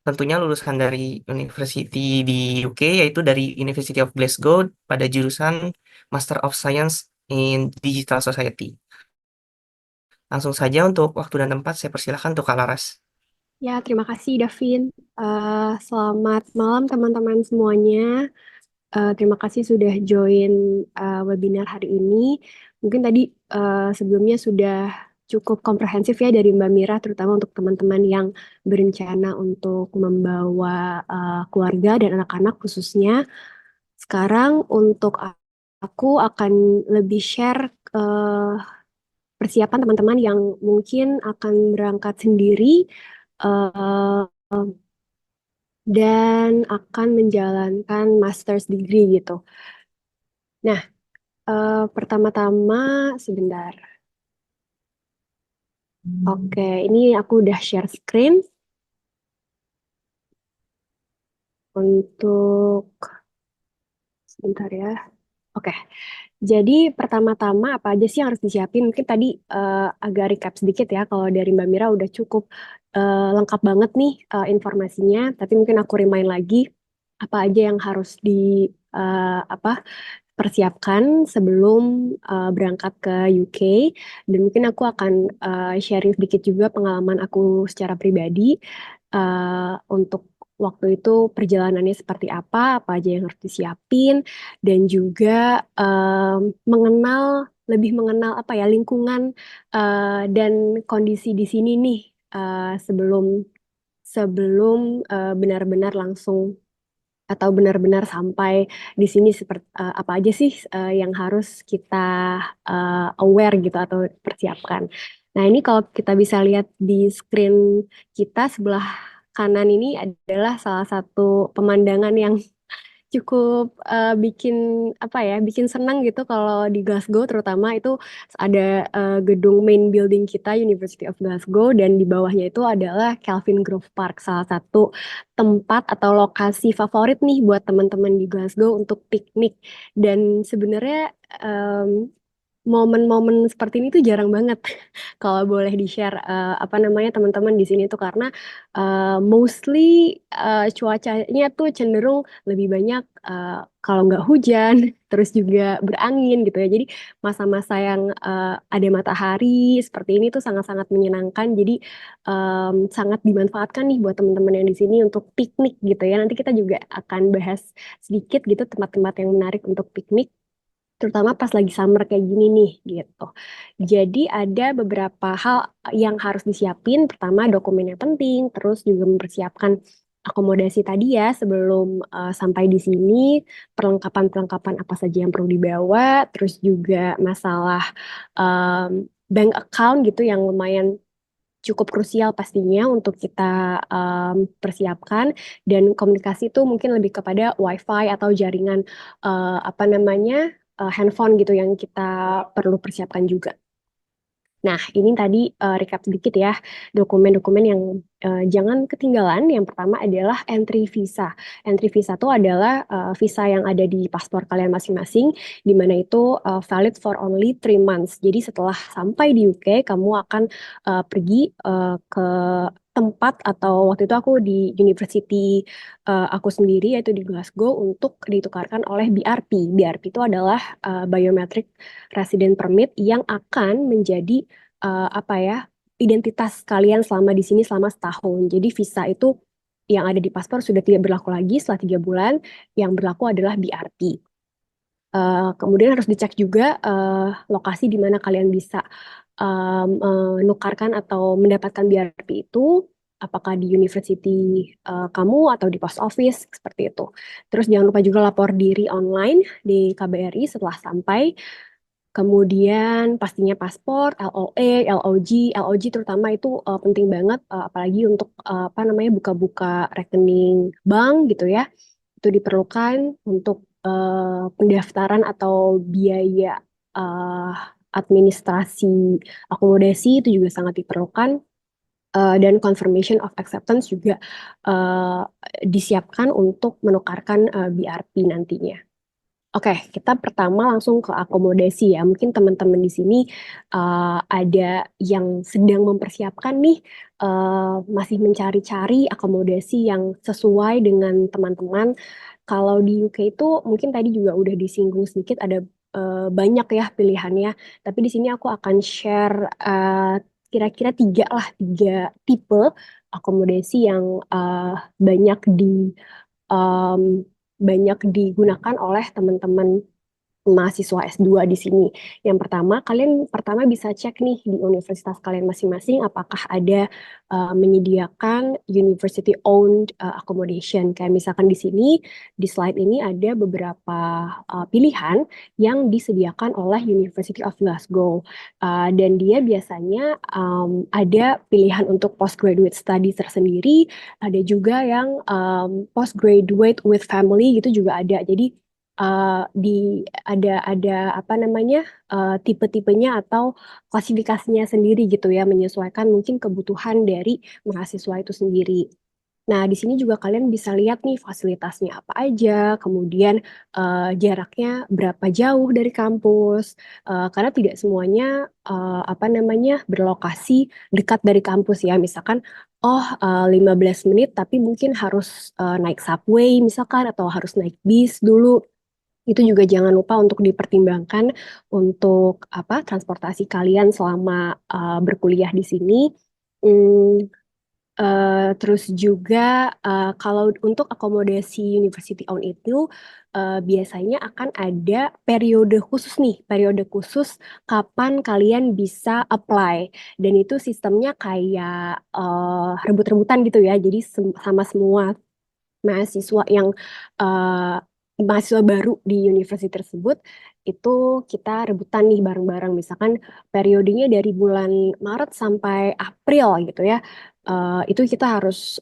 tentunya lulusan dari university di UK, yaitu dari University of Glasgow pada jurusan Master of Science in Digital Society. Langsung saja untuk waktu dan tempat saya persilahkan untuk Kak Laras. Ya, terima kasih Davin. Selamat malam teman-teman semuanya. Terima kasih sudah join webinar hari ini. Mungkin tadi sebelumnya sudah cukup komprehensif ya dari Mbak Mira, terutama untuk teman-teman yang berencana untuk membawa keluarga dan anak-anak khususnya. Sekarang untuk aku akan lebih share persiapan teman-teman yang mungkin akan berangkat sendiri eh, dan akan menjalankan master's degree gitu. Nah, pertama-tama sebentar. Oke, ini aku udah share screen untuk sebentar ya. Oke, jadi pertama-tama apa aja sih yang harus disiapin? Mungkin tadi agak recap sedikit ya. Kalau dari Mbak Mira udah cukup lengkap banget nih informasinya. Tapi mungkin aku remind lagi apa aja yang harus di apa persiapkan sebelum berangkat ke UK. Dan mungkin aku akan sharing sedikit juga pengalaman aku secara pribadi untuk waktu itu perjalanannya seperti apa aja yang harus disiapin, dan juga mengenal lebih mengenal apa ya lingkungan dan kondisi di sini nih sebelum sebelum benar-benar langsung atau benar-benar sampai di sini seperti apa aja sih yang harus kita aware gitu atau persiapkan. Nah, ini kalau kita bisa lihat di screen kita sebelah kanan ini adalah salah satu pemandangan yang cukup bikin apa ya, bikin senang gitu kalau di Glasgow terutama itu ada gedung main building kita University of Glasgow dan di bawahnya itu adalah Kelvin Grove Park, salah satu tempat atau lokasi favorit nih buat teman-teman di Glasgow untuk piknik. Dan sebenarnya momen-momen seperti ini tuh jarang banget kalau boleh di-share apa namanya teman-teman di sini tuh karena mostly cuacanya tuh cenderung lebih banyak kalau nggak hujan terus juga berangin gitu ya. Jadi masa-masa yang ada matahari seperti ini tuh sangat-sangat menyenangkan. Jadi sangat dimanfaatkan nih buat teman-teman yang di sini untuk piknik gitu ya. Nanti kita juga akan bahas sedikit gitu tempat-tempat yang menarik untuk piknik. terutama pas lagi summer kayak gini nih gitu. Jadi ada beberapa hal yang harus disiapin. Pertama dokumennya penting, terus juga mempersiapkan akomodasi tadi ya sebelum sampai di sini, perlengkapan-perlengkapan apa saja yang perlu dibawa, terus juga masalah bank account gitu yang lumayan cukup krusial pastinya untuk kita persiapkan, dan komunikasi itu mungkin lebih kepada WiFi atau jaringan apa namanya handphone gitu yang kita perlu persiapkan juga. Nah, ini tadi recap sedikit ya, dokumen-dokumen yang jangan ketinggalan. Yang pertama adalah entry visa. Entry visa itu adalah visa yang ada di paspor kalian masing-masing, di mana itu valid for only 3 months. Jadi setelah sampai di UK, kamu akan pergi ke tempat, atau waktu itu aku di university aku sendiri yaitu di Glasgow untuk ditukarkan oleh BRP. BRP itu adalah Biometric Resident Permit yang akan menjadi apa ya, identitas kalian selama di sini selama setahun. Jadi visa itu yang ada di paspor sudah tidak berlaku lagi setelah 3 bulan. Yang berlaku adalah BRP. Kemudian harus dicek juga lokasi di mana kalian bisa menukarkan atau mendapatkan BRP itu, apakah di university kamu atau di post office seperti itu. Terus jangan lupa juga lapor diri online di KBRI setelah sampai. Kemudian pastinya paspor, LOE, LOG, LOG terutama itu penting banget, apalagi untuk apa namanya buka-buka rekening bank gitu ya. Itu diperlukan untuk pendaftaran atau biaya eh, administrasi akomodasi itu juga sangat diperlukan. Dan confirmation of acceptance juga eh, disiapkan untuk menukarkan BRP nantinya. Oke, kita pertama langsung ke akomodasi ya. Mungkin teman-teman di sini ada yang sedang mempersiapkan nih, masih mencari-cari akomodasi yang sesuai dengan teman-teman. Kalau di UK itu mungkin tadi juga udah disinggung sedikit, ada banyak ya pilihannya. Tapi di sini aku akan share kira-kira tiga tipe akomodasi yang banyak um, banyak digunakan oleh teman-teman mahasiswa S2 di sini. Yang pertama, kalian pertama bisa cek nih di universitas kalian masing-masing apakah ada menyediakan university owned accommodation. Kayak misalkan di sini di slide ini ada beberapa pilihan yang disediakan oleh University of Glasgow. Dan dia biasanya ada pilihan untuk postgraduate studies tersendiri, ada juga yang postgraduate with family gitu juga ada. Jadi ada apa namanya tipe-tipenya atau klasifikasinya sendiri gitu ya, menyesuaikan mungkin kebutuhan dari mahasiswa itu sendiri. Nah, di sini juga kalian bisa lihat nih fasilitasnya apa aja, kemudian jaraknya berapa jauh dari kampus, karena tidak semuanya apa namanya berlokasi dekat dari kampus ya. Misalkan, oh 15 menit tapi mungkin harus naik subway misalkan, atau harus naik bis dulu. Itu juga jangan lupa untuk dipertimbangkan untuk apa transportasi kalian selama berkuliah di sini. Hmm, terus juga kalau untuk akomodasi University Own itu biasanya akan ada periode khusus nih, periode khusus kapan kalian bisa apply. Dan itu sistemnya kayak rebut-rebutan gitu ya. Jadi sama semua mahasiswa yang eh, mahasiswa baru di universitas tersebut itu kita rebutan nih bareng-bareng, misalkan periodenya dari bulan Maret sampai April gitu ya. Itu kita harus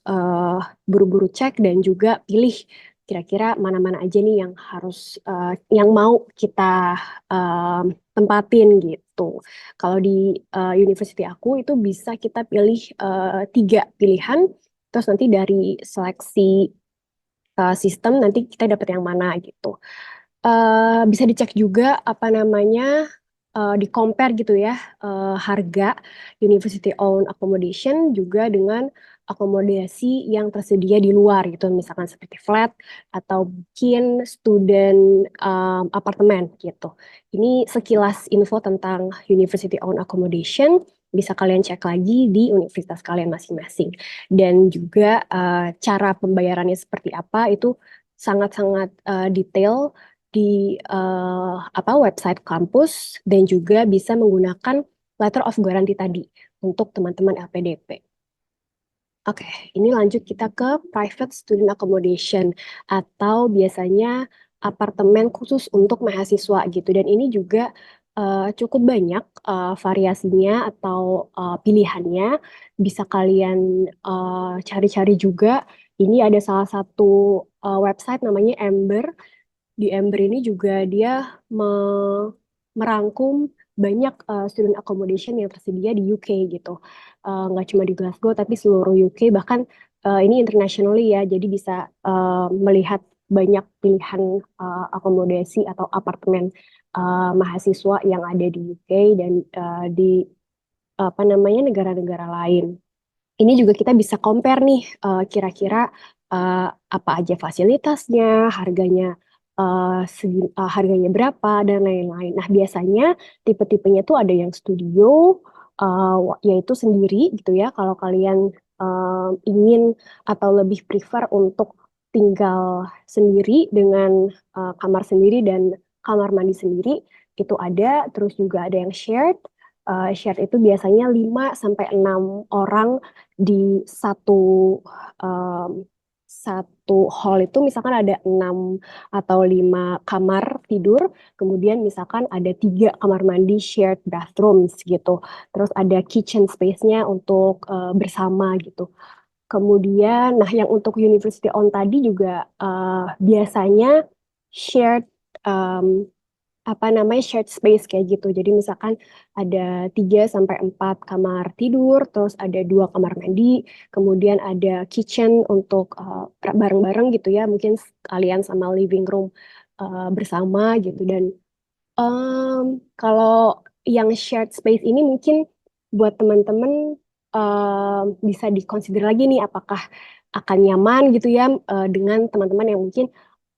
buru-buru cek dan juga pilih kira-kira mana-mana aja nih yang harus yang mau kita eh, tempatin gitu. Kalau di university aku itu bisa kita pilih 3 pilihan, terus nanti dari seleksi sistem nanti kita dapat yang mana gitu. Bisa dicek juga apa namanya di compare gitu ya, harga university owned accommodation juga dengan akomodasi yang tersedia di luar gitu, misalkan seperti flat atau mungkin student apartemen gitu. Ini sekilas info tentang university owned accommodation, bisa kalian cek lagi di universitas kalian masing-masing. Dan juga cara pembayarannya seperti apa itu sangat-sangat detail. di website kampus dan juga bisa menggunakan letter of guarantee tadi untuk teman-teman LPDP. Oke, ini lanjut kita ke private student accommodation atau biasanya apartemen khusus untuk mahasiswa gitu. Dan ini juga cukup banyak variasinya atau pilihannya. Bisa kalian cari-cari juga. Ini ada salah satu website namanya Ember. Di Ember ini juga dia merangkum banyak student accommodation yang tersedia di UK gitu. Nggak cuma di Glasgow, tapi seluruh UK, bahkan ini internationally ya, jadi bisa melihat banyak pilihan akomodasi atau apartemen mahasiswa yang ada di UK dan di apa namanya negara-negara lain. Ini juga kita bisa compare nih kira-kira apa aja fasilitasnya, harganya berapa dan lain-lain. Nah, biasanya tipe-tipenya tuh ada yang studio yaitu sendiri gitu ya. Kalau kalian ingin atau lebih prefer untuk tinggal sendiri dengan kamar sendiri dan kamar mandi sendiri itu ada, terus juga ada yang shared. Shared itu biasanya 5 sampai 6 orang di um, satu hall itu misalkan ada 6 atau 5 kamar tidur, kemudian misalkan ada 3 kamar mandi shared bathrooms gitu. Terus ada kitchen space-nya untuk bersama gitu. Kemudian, nah yang untuk University on tadi juga biasanya shared um, shared space kayak gitu. Jadi misalkan ada 3 sampai 4 kamar tidur, terus ada 2 kamar mandi, kemudian ada kitchen untuk bareng-bareng gitu ya, mungkin kalian sama living room bersama gitu. Dan kalau yang shared space ini mungkin buat teman-teman bisa dikonsider lagi nih apakah akan nyaman gitu ya dengan teman-teman yang mungkin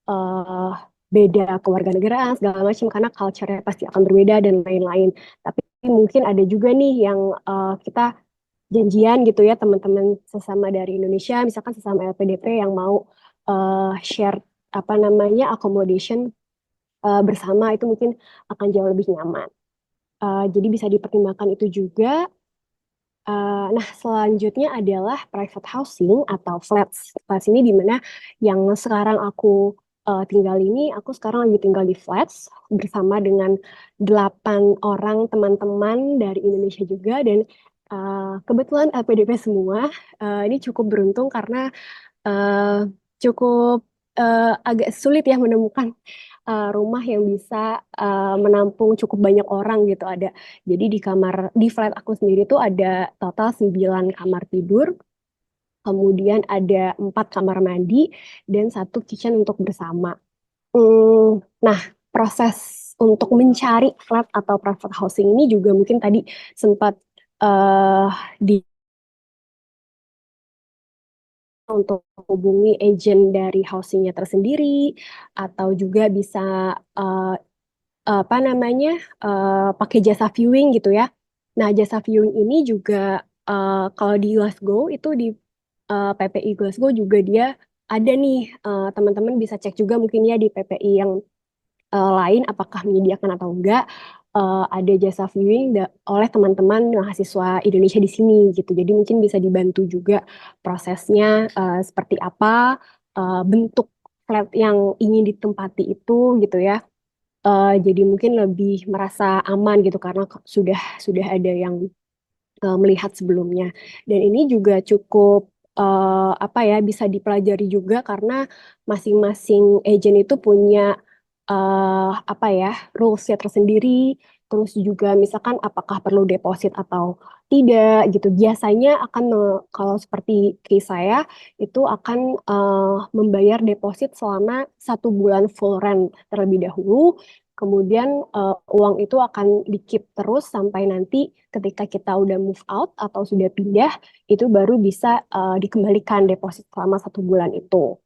eh, beda kewarganegaraan segala macam karena culture-nya pasti akan berbeda dan lain-lain. Tapi mungkin ada juga nih yang kita janjian gitu ya teman-teman sesama dari Indonesia, misalkan sesama LPDP yang mau share accommodation bersama itu mungkin akan jauh lebih nyaman. Jadi bisa dipertimbangkan itu juga. Nah, selanjutnya adalah private housing atau flats. Flats ini di mana yang sekarang aku tinggal ini, aku sekarang lagi tinggal di flats bersama dengan 8 orang teman-teman dari Indonesia juga dan kebetulan LPDP semua. Ini cukup beruntung karena eh, cukup agak sulit ya menemukan rumah yang bisa menampung cukup banyak orang gitu. Jadi di flat aku sendiri tuh ada total 9 kamar tidur, kemudian ada 4 kamar mandi dan satu kitchen untuk bersama. Nah, proses untuk mencari flat atau private housing ini juga mungkin tadi sempat eh di untuk hubungi agent dari housingnya tersendiri atau juga bisa eh, pakai jasa viewing gitu ya. Nah, jasa viewing ini juga kalau di Glasgow itu di PPI Glasgow juga dia ada nih teman-teman bisa cek juga mungkin ya di PPI yang lain apakah menyediakan atau enggak. Ada jasa viewing oleh teman-teman mahasiswa Indonesia di sini gitu. Jadi mungkin bisa dibantu juga prosesnya seperti apa bentuk flat yang ingin ditempati itu gitu ya. Jadi mungkin lebih merasa aman gitu karena sudah ada yang melihat sebelumnya. Dan ini juga cukup bisa dipelajari juga karena masing-masing agent itu punya rules-nya tersendiri. Terus juga misalkan apakah perlu deposit atau tidak gitu. Biasanya akan kalau seperti case saya itu akan membayar deposit selama 1 bulan full rent terlebih dahulu. Kemudian uang itu akan di-keep terus sampai nanti ketika kita udah move out atau sudah pindah, itu baru bisa dikembalikan deposit selama 1 bulan itu.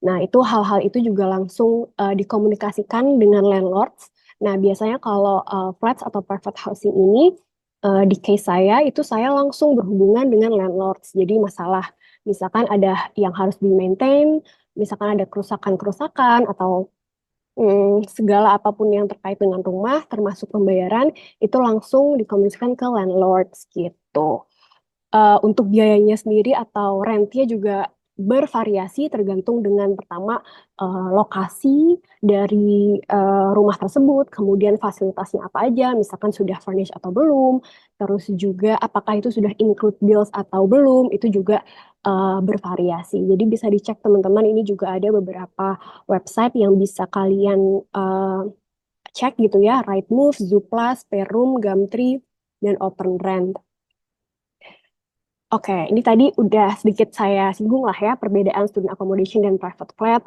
Nah, itu hal-hal itu juga langsung dikomunikasikan dengan landlords. Nah, biasanya kalau flats atau private housing ini, di case saya, itu saya langsung berhubungan dengan landlords. Jadi masalah, misalkan ada yang harus di-maintain, misalkan ada kerusakan-kerusakan, atau segala apapun yang terkait dengan rumah, termasuk pembayaran, itu langsung dikomunikasikan ke landlords gitu. Untuk biayanya sendiri atau rentnya juga bervariasi tergantung dengan pertama lokasi dari rumah tersebut, kemudian fasilitasnya apa aja, misalkan sudah furnished atau belum, terus juga apakah itu sudah include bills atau belum, itu juga bervariasi. Jadi bisa dicek teman-teman, ini juga ada beberapa website yang bisa kalian cek gitu ya, Rightmove, Zooplus, Perum, Gumtree, dan OpenRent. Oke, ini tadi udah sedikit saya singgung lah ya, perbedaan student accommodation dan private flat,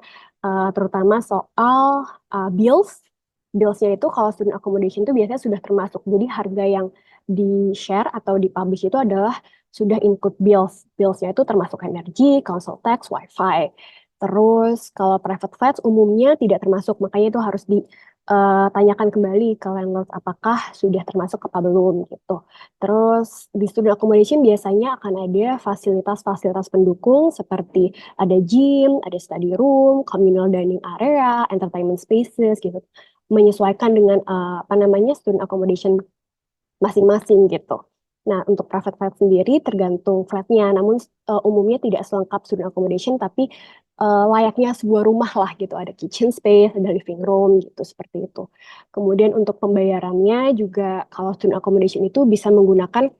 terutama soal bills. Billsnya itu kalau student accommodation itu biasanya sudah termasuk. Jadi harga yang di-share atau di-publish itu adalah sudah include bills. Billsnya itu termasuk energi, council tax, wifi. Terus kalau private flats umumnya tidak termasuk, makanya itu harus ditanyakan kembali ke landlord apakah sudah termasuk apa belum gitu. Terus di student accommodation biasanya akan ada fasilitas-fasilitas pendukung seperti ada gym, ada study room, communal dining area, entertainment spaces gitu. Menyesuaikan dengan apa namanya student accommodation masing-masing gitu. Nah, untuk private flat sendiri tergantung flatnya, namun umumnya tidak selengkap student accommodation, tapi layaknya sebuah rumah lah gitu. Ada kitchen space, ada living room gitu, seperti itu. Kemudian untuk pembayarannya juga kalau student accommodation itu bisa menggunakan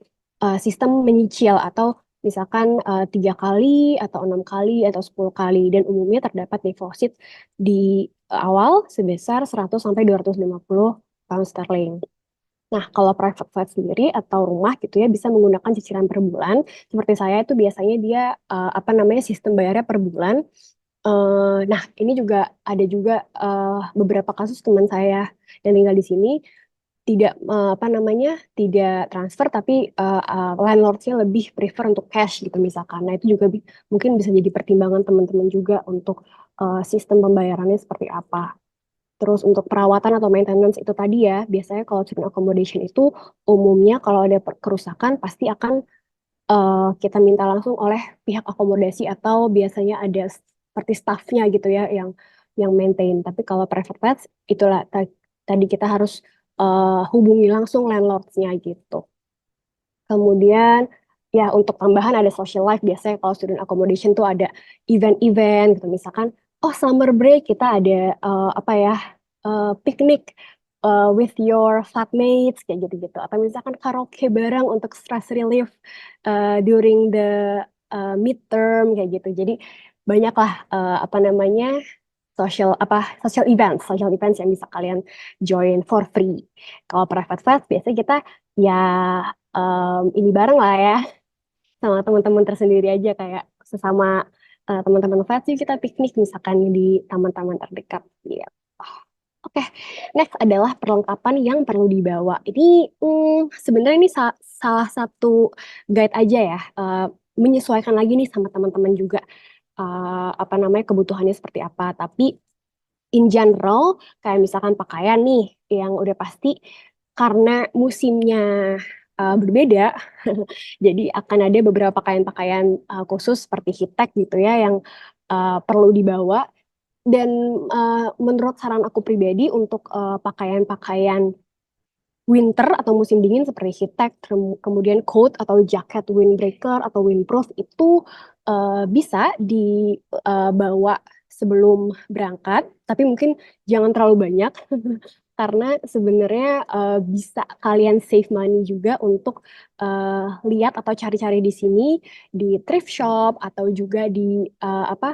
sistem menyicil atau misalkan 3 kali atau 6 kali atau 10 kali dan umumnya terdapat deposit di awal sebesar 100 sampai 250 pound sterling. Nah, kalau private flat sendiri atau rumah gitu ya bisa menggunakan cicilan per bulan. Seperti saya itu biasanya dia apa namanya sistem bayarnya per bulan. Nah, ini juga ada juga beberapa kasus teman saya yang tinggal di sini tidak apa namanya tidak transfer tapi landlordnya lebih prefer untuk cash gitu misalkan. Nah, itu juga mungkin bisa jadi pertimbangan teman-teman juga untuk sistem pembayarannya seperti apa. Terus untuk perawatan atau maintenance itu tadi ya, biasanya kalau student accommodation itu umumnya kalau ada kerusakan pasti akan kita minta langsung oleh pihak akomodasi atau biasanya ada seperti staffnya gitu ya yang maintain. Tapi kalau private flats itulah tadi kita harus hubungi langsung landlordsnya gitu. Kemudian ya untuk tambahan ada social life biasanya kalau student accommodation tuh ada event-event gitu misalkan oh summer break kita ada apa ya piknik with your flatmates kayak gitu-gitu atau misalkan karaoke bareng untuk stress relief during the midterm kayak gitu. Jadi banyaklah apa namanya social events yang bisa kalian join for free. Kalau private flat biasanya kita ya ini bareng lah ya sama teman-teman tersendiri aja kayak sesama teman-teman flat sih kita piknik misalkan di taman-taman terdekat. Iya. Oke, next adalah perlengkapan yang perlu dibawa. Ini sebenarnya ini salah satu guide aja ya, menyesuaikan lagi nih sama teman-teman juga apa namanya kebutuhannya seperti apa. Tapi in general kayak misalkan pakaian nih yang udah pasti karena musimnya berbeda jadi akan ada beberapa pakaian-pakaian khusus seperti heat tech gitu ya yang perlu dibawa dan menurut saran aku pribadi untuk pakaian-pakaian winter atau musim dingin seperti heat tech kemudian coat atau jaket windbreaker atau windproof itu bisa dibawa sebelum berangkat, tapi mungkin jangan terlalu banyak karena sebenarnya bisa kalian save money juga untuk lihat atau cari-cari di sini di thrift shop atau juga di apa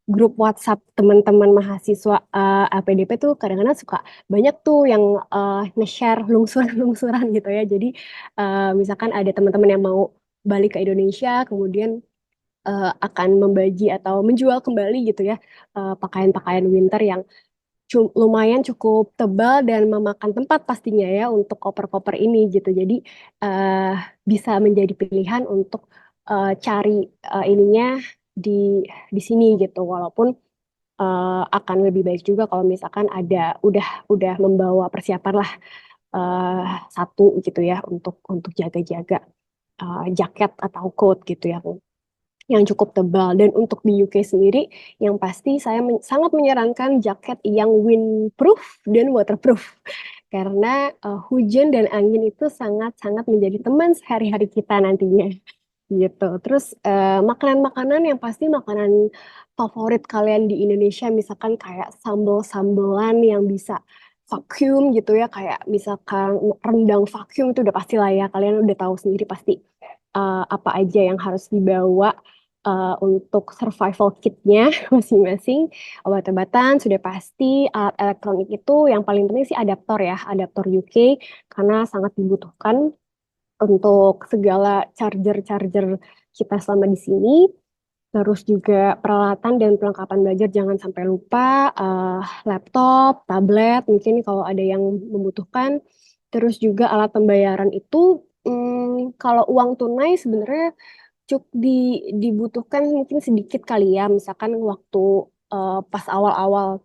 grup WhatsApp teman-teman mahasiswa LPDP tuh kadang-kadang suka banyak tuh yang nge-share lungsuran-lungsuran gitu ya. Jadi misalkan ada teman-teman yang mau balik ke Indonesia, kemudian akan membagi atau menjual kembali gitu ya pakaian-pakaian winter yang lumayan cukup tebal dan memakan tempat pastinya ya untuk koper-koper ini gitu. Jadi eh, bisa menjadi pilihan untuk cari ininya di di sini gitu. Walaupun akan lebih baik juga kalau misalkan ada udah membawa persiapan lah eh, satu gitu ya untuk jaga-jaga jaket atau coat gitu ya. yang cukup tebal. Dan untuk di UK sendiri, yang pasti saya sangat menyarankan jaket yang windproof dan waterproof. Karena hujan dan angin itu sangat-sangat menjadi teman sehari-hari kita nantinya. Gitu. Terus makanan-makanan yang pasti makanan favorit kalian di Indonesia, misalkan kayak sambal-sambelan yang bisa vacuum gitu ya, kayak misalkan rendang vacuum itu udah pasti lah ya, kalian udah tahu sendiri pasti apa aja yang harus dibawa untuk survival kitnya masing-masing. Obat-obatan sudah pasti, alat elektronik itu yang paling penting sih adaptor ya, adaptor UK karena sangat dibutuhkan untuk segala charger-charger kita selama di sini. Terus juga peralatan dan perlengkapan belajar jangan sampai lupa, laptop, tablet, mungkin kalau ada yang membutuhkan. Terus juga alat pembayaran itu, kalau uang tunai sebenarnya cukup dibutuhkan mungkin sedikit kali ya, misalkan waktu pas awal-awal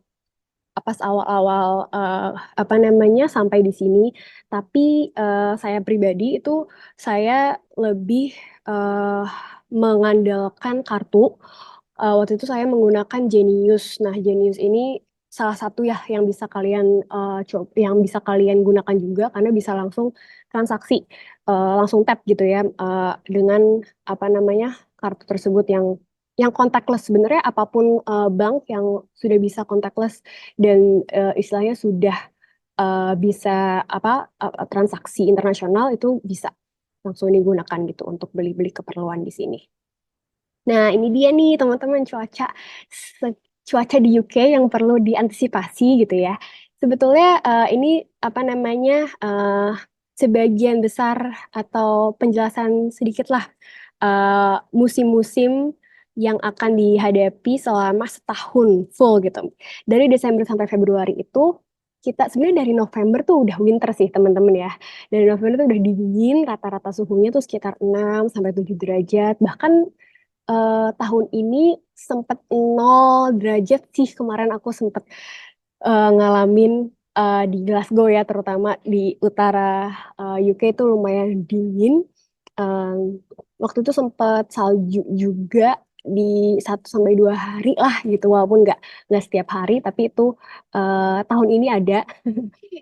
apa namanya sampai di sini. Tapi saya pribadi itu saya lebih eh, mengandalkan kartu. Waktu itu saya menggunakan Genius. Nah, Genius ini salah satu ya yang bisa kalian yang bisa kalian gunakan juga karena bisa langsung transaksi, langsung tap gitu ya, dengan apa namanya kartu tersebut yang contactless. Sebenarnya apapun bank yang sudah bisa contactless dan istilahnya sudah bisa apa transaksi internasional itu bisa langsung digunakan gitu untuk beli-beli keperluan di sini. Nah, ini dia nih teman-teman cuaca di UK yang perlu diantisipasi gitu ya. Sebetulnya ini apa namanya sebagian besar atau penjelasan sedikit lah musim-musim yang akan dihadapi selama setahun full gitu. Dari Desember sampai Februari itu kita sebenarnya dari November tuh udah winter sih teman-teman ya. Dari November tuh udah dingin, rata-rata suhunya tuh sekitar 6 sampai 7 derajat. Bahkan tahun ini sempat 0 derajat sih, kemarin aku sempat ngalamin di Glasgow ya, terutama di utara UK itu lumayan dingin. Eh, Waktu itu sempat salju juga di 1 sampai 2 hari lah gitu, walaupun nggak setiap hari, tapi itu tahun ini ada.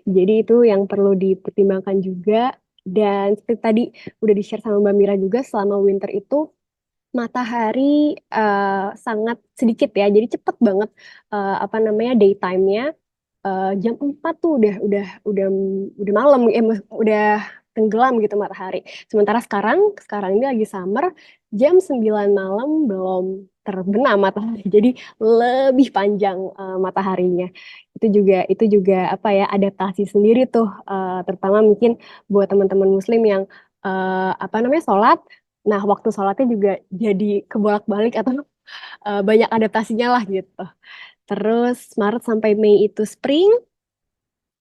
Jadi itu yang perlu dipertimbangkan juga. Dan seperti tadi udah di-share sama Mbak Mira juga, selama winter itu matahari sangat sedikit ya, jadi cepet banget apa namanya daytime-nya. Jam 4 tuh udah malam, udah tenggelam gitu matahari. Sementara sekarang ini lagi summer, jam 9 malam belum terbenam matahari. Jadi lebih panjang mataharinya. Itu juga apa ya adaptasi sendiri tuh, terutama mungkin buat teman-teman muslim yang apa namanya sholat. Nah, waktu sholatnya juga jadi kebolak-balik atau banyak adaptasinya lah gitu. Terus Maret sampai Mei itu spring.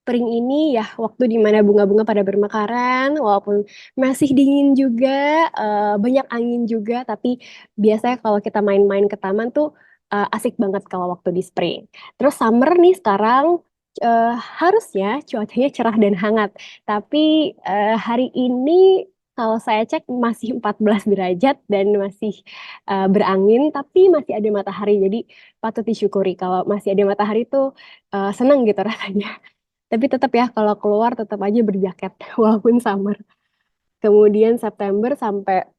Spring ini ya waktu di mana bunga-bunga pada bermekaran, walaupun masih dingin juga, banyak angin juga, tapi biasanya kalau kita main-main ke taman tuh asik banget kalau waktu di spring. Terus summer nih sekarang eh, harusnya cuacanya cerah dan hangat, tapi hari ini kalau saya cek masih 14 derajat dan masih berangin, tapi masih ada matahari. Jadi patut disyukuri kalau masih ada matahari tuh seneng gitu rasanya. Tapi tetap ya kalau keluar tetap aja berjaket walaupun summer. Kemudian September sampai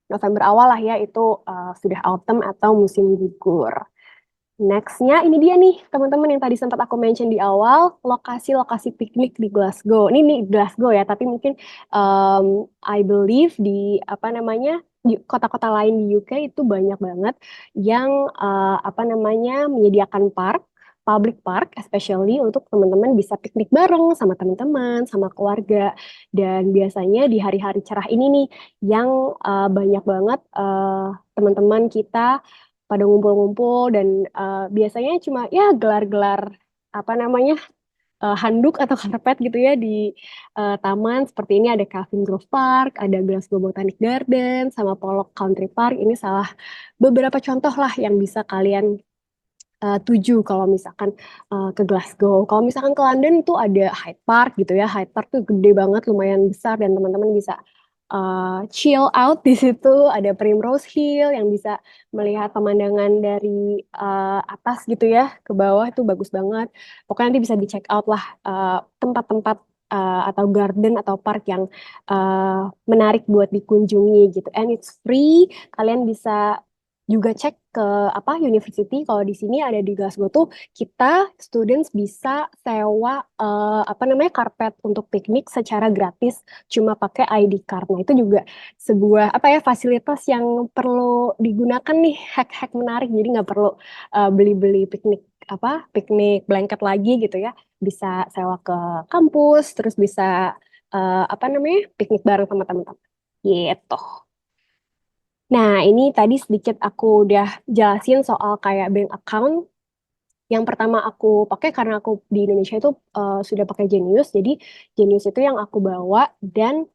November awal lah ya itu sudah autumn atau musim gugur. Nextnya ini dia nih teman-teman yang tadi sempat aku mention di awal, lokasi-lokasi piknik di Glasgow. Ini nih Glasgow ya, tapi mungkin I believe di apa namanya di kota-kota lain di UK itu banyak banget yang apa namanya menyediakan public park, especially untuk teman-teman bisa piknik bareng sama teman-teman, sama keluarga. Dan biasanya di hari-hari cerah ini nih yang banyak banget teman-teman kita pada ngumpul-ngumpul dan biasanya cuma ya gelar-gelar apa namanya handuk atau karpet gitu ya di taman seperti ini. Ada Calvin Grove Park, ada Glasgow Botanic Garden, sama Pollock Country Park. Ini salah beberapa contoh lah yang bisa kalian tuju kalau misalkan ke Glasgow. Kalau misalkan ke London itu ada Hyde Park gitu ya. Hyde Park tuh gede banget, lumayan besar dan teman-teman bisa chill out di situ, ada Primrose Hill yang bisa melihat pemandangan dari atas gitu ya ke bawah itu bagus banget. Pokoknya nanti bisa di check out lah tempat-tempat atau garden atau park yang menarik buat dikunjungi gitu. And it's free. Kalian bisa juga cek ke apa university kalau di sini ada di Glasgow tuh kita students bisa sewa apa namanya karpet untuk piknik secara gratis cuma pakai ID card. Nah, itu juga sebuah apa ya fasilitas yang perlu digunakan nih hack-hack menarik. Jadi nggak perlu beli-beli piknik apa piknik blanket lagi gitu ya. Bisa sewa ke kampus, terus bisa apa namanya piknik bareng sama teman-teman. Gitu. Nah, ini tadi sedikit aku udah jelasin soal kayak bank account. Yang pertama aku pakai karena aku di Indonesia itu sudah pakai Genius. Jadi Genius itu yang aku bawa dan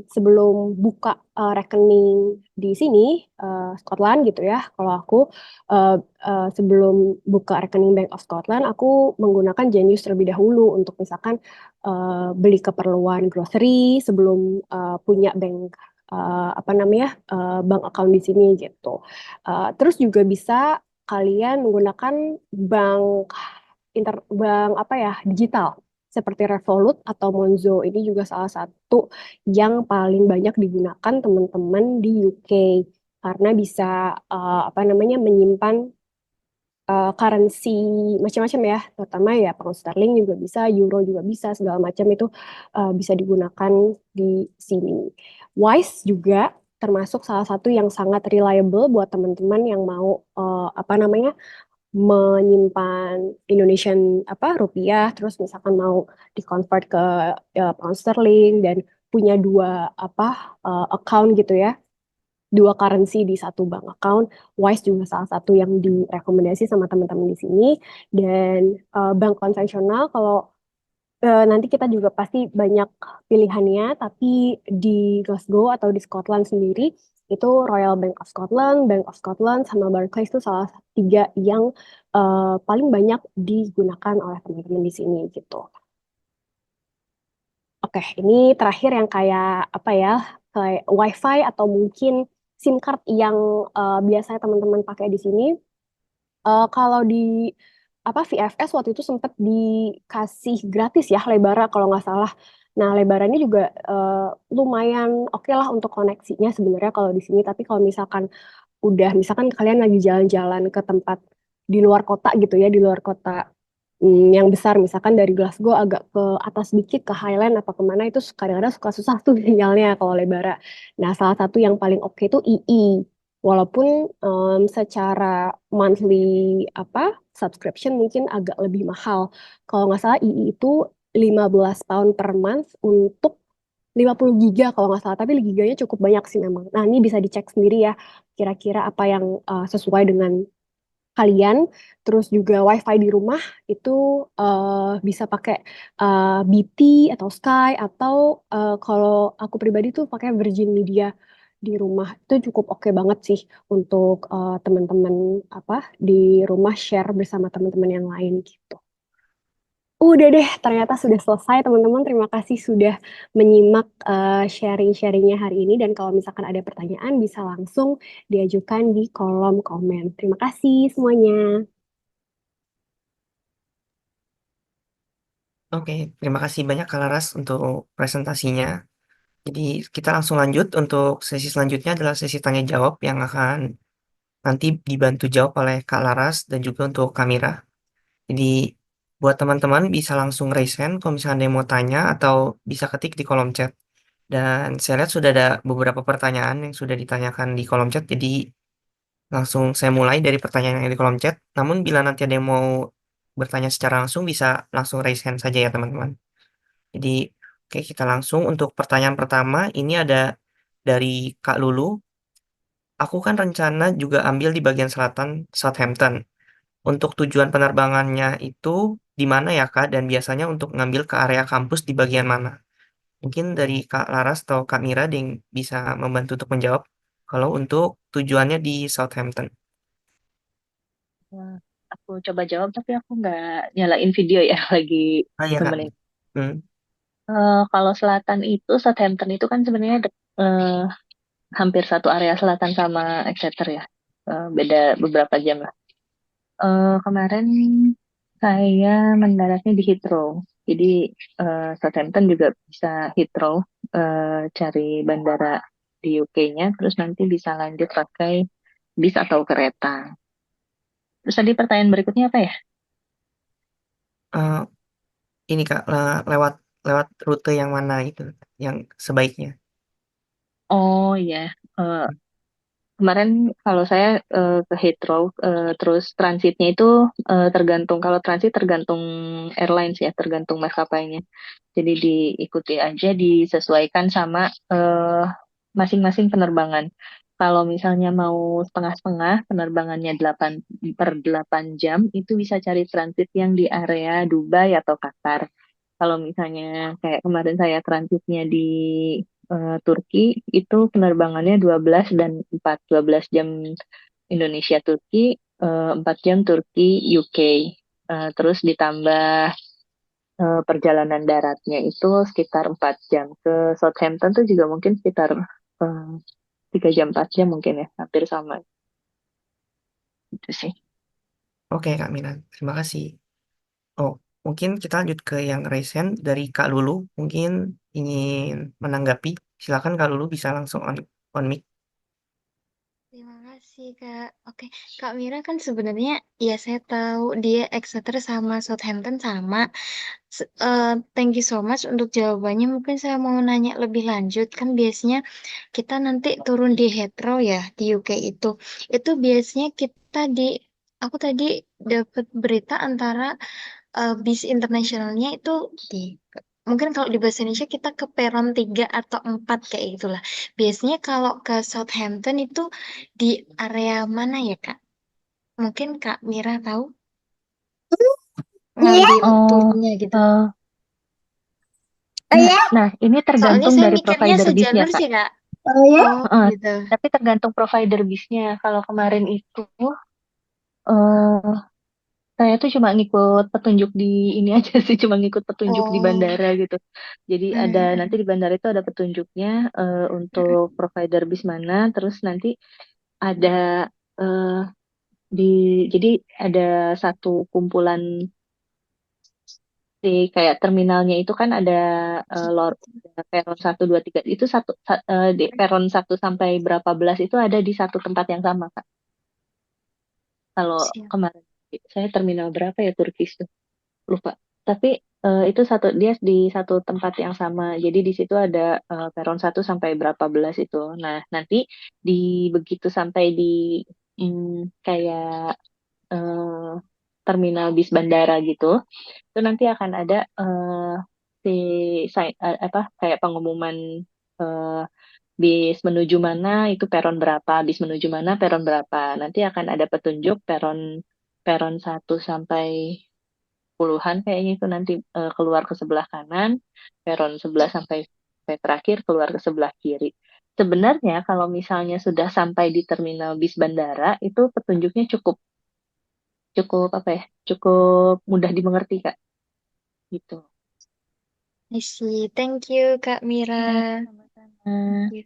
sebelum buka rekening di sini Scotland gitu ya. Kalau aku uh, sebelum buka rekening Bank of Scotland, aku menggunakan Genius terlebih dahulu untuk misalkan beli keperluan grocery sebelum punya bank apa namanya bank account di sini gitu. Terus juga bisa kalian menggunakan bank bank apa ya digital seperti Revolut atau Monzo ini juga salah satu yang paling banyak digunakan teman-teman di UK karena bisa apa namanya menyimpan currency macam-macam ya, terutama ya pound sterling juga bisa, euro juga bisa, segala macam itu bisa digunakan di sini. Wise juga termasuk salah satu yang sangat reliable buat teman-teman yang mau apa namanya menyimpan Indonesian apa rupiah, terus misalkan mau dikonvert ke pound sterling dan punya dua apa account gitu ya dua currency di satu bank account. Wise juga salah satu yang direkomendasi sama teman-teman di sini. Dan bank konvensional kalau nanti kita juga pasti banyak pilihannya, tapi di Glasgow atau di Scotland sendiri itu Royal Bank of Scotland, Bank of Scotland, sama Barclays itu salah tiga yang paling banyak digunakan oleh teman-teman di sini gitu. Oke, ini terakhir yang kayak apa ya, kayak WiFi atau mungkin SIM card yang biasanya teman-teman pakai di sini. Kalau di apa VFS waktu itu sempat dikasih gratis ya Lebara kalau nggak salah. Nah, Lebara ini juga lumayan oke lah untuk koneksinya sebenarnya kalau di sini. Tapi kalau misalkan udah misalkan kalian lagi jalan-jalan ke tempat di luar kota gitu ya, di luar kota yang besar misalkan dari Glasgow agak ke atas dikit ke Highland apa kemana itu kadang-kadang suka susah tuh sinyalnya kalau Lebara. Nah, salah satu yang paling oke itu II. Walaupun secara monthly apa subscription mungkin agak lebih mahal. Kalau nggak salah II itu 15 pound per month untuk 50 giga kalau nggak salah, tapi giganya cukup banyak sih memang. Nah, ini bisa dicek sendiri ya, kira-kira apa yang sesuai dengan kalian. Terus juga WiFi di rumah itu bisa pakai BT atau Sky atau kalau aku pribadi tuh pakai Virgin Media di rumah. Itu cukup oke banget sih untuk teman-teman apa di rumah share bersama teman-teman yang lain gitu. Udah deh, ternyata sudah selesai teman-teman. Terima kasih sudah menyimak sharing-sharingnya hari ini. Dan kalau misalkan ada pertanyaan bisa langsung diajukan di kolom komen. Terima kasih semuanya. Oke, terima kasih banyak Kak Laras untuk presentasinya. Jadi kita langsung lanjut untuk sesi selanjutnya adalah sesi tanya jawab yang akan nanti dibantu jawab oleh Kak Laras dan juga untuk Kamira. Jadi buat teman-teman bisa langsung raise hand kalau misalnya ada yang mau tanya atau bisa ketik di kolom chat. Dan saya lihat sudah ada beberapa pertanyaan yang sudah ditanyakan di kolom chat. Jadi langsung saya mulai dari pertanyaan yang ada di kolom chat. Namun bila nanti ada yang mau bertanya secara langsung bisa langsung raise hand saja ya teman-teman. Jadi oke kita langsung untuk pertanyaan pertama ini ada dari Kak Lulu. Aku kan rencana juga ambil di bagian selatan Southampton. Untuk tujuan penerbangannya itu di mana ya Kak? Dan biasanya untuk ngambil ke area kampus di bagian mana? Mungkin dari Kak Laras atau Kak Mira ada yang bisa membantu untuk menjawab. Kalau untuk tujuannya di Southampton. Wah, aku coba jawab tapi aku nggak nyalain video ya lagi Ah ya Kak. nemenin. Hmm. Kalau selatan itu Southampton itu kan sebenarnya hampir satu area selatan sama Exeter ya. Beda beberapa jam lah. Kemarin saya mendaratnya di Heathrow. Jadi Southampton juga bisa Heathrow, cari bandara di UK-nya, terus nanti bisa lanjut pakai bis atau kereta. Terus tadi pertanyaan berikutnya apa ya? Eh, ini Kak, lewat lewat rute yang mana itu yang sebaiknya? Oh ya, kemarin kalau saya ke Heathrow, terus transitnya itu tergantung, kalau transit tergantung airlines ya, tergantung maskapainya. Jadi diikuti aja, disesuaikan sama masing-masing penerbangan. Kalau misalnya mau setengah-setengah, penerbangannya 8 per 8 jam, itu bisa cari transit yang di area Dubai atau Qatar. Kalau misalnya kayak kemarin saya transitnya di Turki, itu penerbangannya 12 dan 4, 12 jam Indonesia Turki, 4 jam Turki UK. Terus ditambah perjalanan daratnya itu sekitar 4 jam. Ke Southampton tuh juga mungkin sekitar 3 jam 4 jam mungkin ya, hampir sama itu sih. Oke Kak Milan, terima kasih. Oh, mungkin kita lanjut ke yang recent dari Kak Lulu. Mungkin ingin menanggapi. Silakan Kak Lulu bisa langsung on mic. Terima kasih, Kak. Oke, Kak Mira kan sebenarnya ya saya tahu dia Exeter sama Southampton sama. Thank you so much untuk jawabannya. Mungkin saya mau nanya lebih lanjut. Kan biasanya kita nanti turun di Heathrow ya di UK itu. Itu biasanya kita aku tadi dapat berita antara bis internasionalnya itu di mungkin kalau di bahasa Indonesia kita ke peron 3 atau 4 kayak gitulah. Biasanya kalau ke Southampton itu di area mana ya, Kak? Mungkin Kak Mira tahu ngambil Oh, turunnya gitu. eh, nah ini Soalnya tergantung saya dari mikirnya provider bisnya, sejalur Kak. sih, Kak. Oh, Heeh, gitu. tapi tergantung provider bisnya. Kalau kemarin itu eh saya tuh cuma ngikut petunjuk di ini aja sih, cuma ngikut petunjuk di Oh. bandara gitu. Jadi ada nanti Mm, di bandara itu ada petunjuknya untuk provider bis mana, terus nanti ada eh, di jadi ada satu kumpulan di kayak terminalnya itu kan ada ada peron 1, 2, 3 itu di peron 1 sampai berapa belas itu ada di satu tempat yang sama Kak. Kalau siap. kemarin saya terminal berapa ya Turkish tuh lupa. Tapi itu dia di satu tempat yang sama. Jadi di situ ada peron 1 sampai berapa belas itu. Nah nanti di begitu sampai di kayak eh, terminal bis bandara gitu, itu nanti akan ada si apa kayak pengumuman eh, bis menuju mana itu peron berapa, bis menuju mana peron berapa. Nanti akan ada petunjuk peron peron 1 sampai puluhan kayaknya itu nanti keluar ke sebelah kanan, peron 11 sampai terakhir keluar ke sebelah kiri. Sebenarnya kalau misalnya sudah sampai di terminal bis bandara itu petunjuknya cukup cukup apa ya? Cukup mudah dimengerti Kak. Gitu. I see. Thank you, Kak Ya, Mira. Thank sama-sama. you.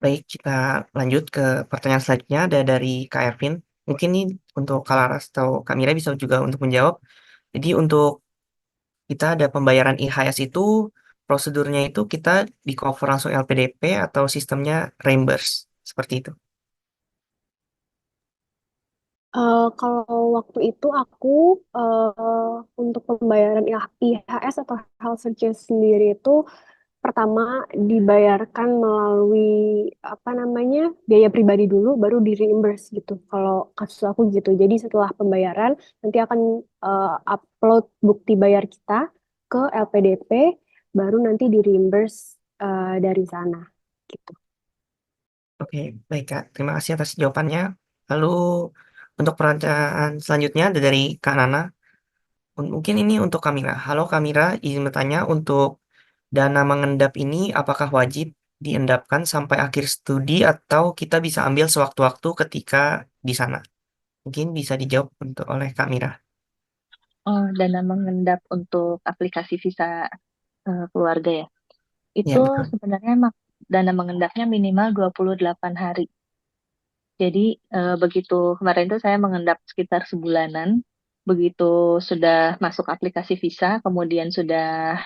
Baik, kita lanjut ke pertanyaan selanjutnya. Ada dari Kak Ervin. Mungkin ini untuk Kak Laras atau Kak Mira bisa juga untuk menjawab. Jadi untuk kita ada pembayaran IHS itu, prosedurnya itu kita di cover langsung LPDP atau sistemnya reimburse. Seperti itu. Kalau waktu itu aku untuk pembayaran IHS atau health service sendiri itu pertama dibayarkan melalui apa namanya biaya pribadi dulu, baru di reimburse gitu. Kalau kasus aku gitu. Jadi setelah pembayaran nanti akan upload bukti bayar kita ke LPDP, baru nanti di reimburse dari sana gitu. Oke, baik Kak. Terima kasih atas jawabannya. Lalu untuk pertanyaan selanjutnya ada dari Kak Nana. Mungkin ini untuk Kamila. Halo Kamila, izin bertanya untuk dana mengendap ini apakah wajib diendapkan sampai akhir studi atau kita bisa ambil sewaktu-waktu ketika di sana? Mungkin bisa dijawab untuk oleh Kak Mira. Oh, dana mengendap untuk aplikasi visa keluarga ya. Iya, Itu betul. sebenarnya dana mengendapnya minimal 28 hari. Jadi begitu kemarin itu saya mengendap sekitar sebulanan, begitu sudah masuk aplikasi visa, kemudian sudah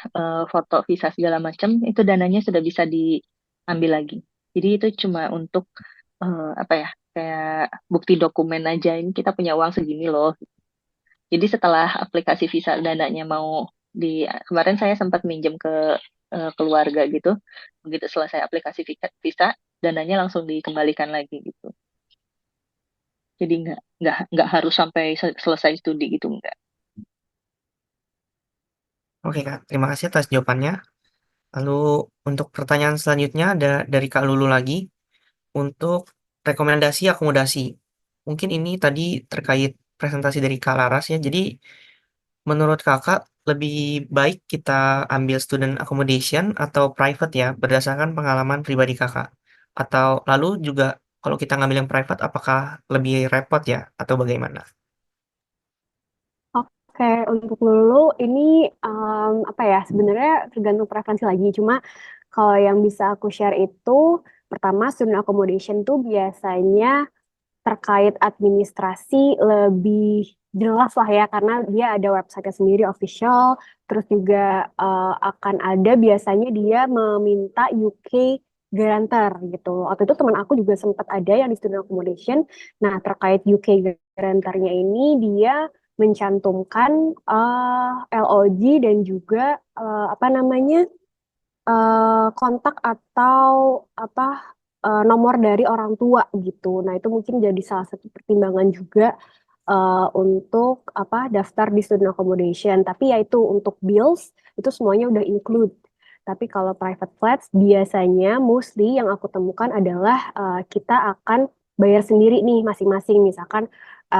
foto visa segala macam, itu dananya sudah bisa diambil lagi. Jadi itu cuma untuk apa ya, kayak bukti dokumen aja, ini kita punya uang segini loh. Jadi setelah aplikasi visa dananya mau di kemarin saya sempat minjem ke keluarga gitu, begitu selesai aplikasi visa, dananya langsung dikembalikan lagi gitu. Jadi nggak harus sampai selesai studi gitu enggak. Oke, Kak. Terima kasih atas jawabannya. Lalu untuk pertanyaan selanjutnya ada dari Kak Lulu lagi untuk rekomendasi akomodasi. Mungkin ini tadi terkait presentasi dari Kak Laras ya. Jadi menurut Kakak lebih baik kita ambil student accommodation atau private ya berdasarkan pengalaman pribadi Kakak. Atau lalu juga kalau kita ngambil yang private apakah lebih repot ya atau bagaimana? Oke, untuk lulu ini apa ya? Sebenarnya tergantung preferensi lagi. Cuma kalau yang bisa aku share itu, pertama student accommodation tuh biasanya terkait administrasi lebih jelas lah ya, karena dia ada website sendiri official. Terus juga akan ada biasanya dia meminta UK guarantor gitu. Waktu itu teman aku juga sempat ada yang di student accommodation. Nah, terkait UK guarantornya ini dia mencantumkan LOG dan juga apa namanya kontak atau apa nomor dari orang tua gitu. Nah, itu mungkin jadi salah satu pertimbangan juga untuk apa daftar di student accommodation. Tapi ya itu untuk bills itu semuanya udah include. Tapi kalau private flats biasanya mostly yang aku temukan adalah kita akan bayar sendiri nih masing-masing. Misalkan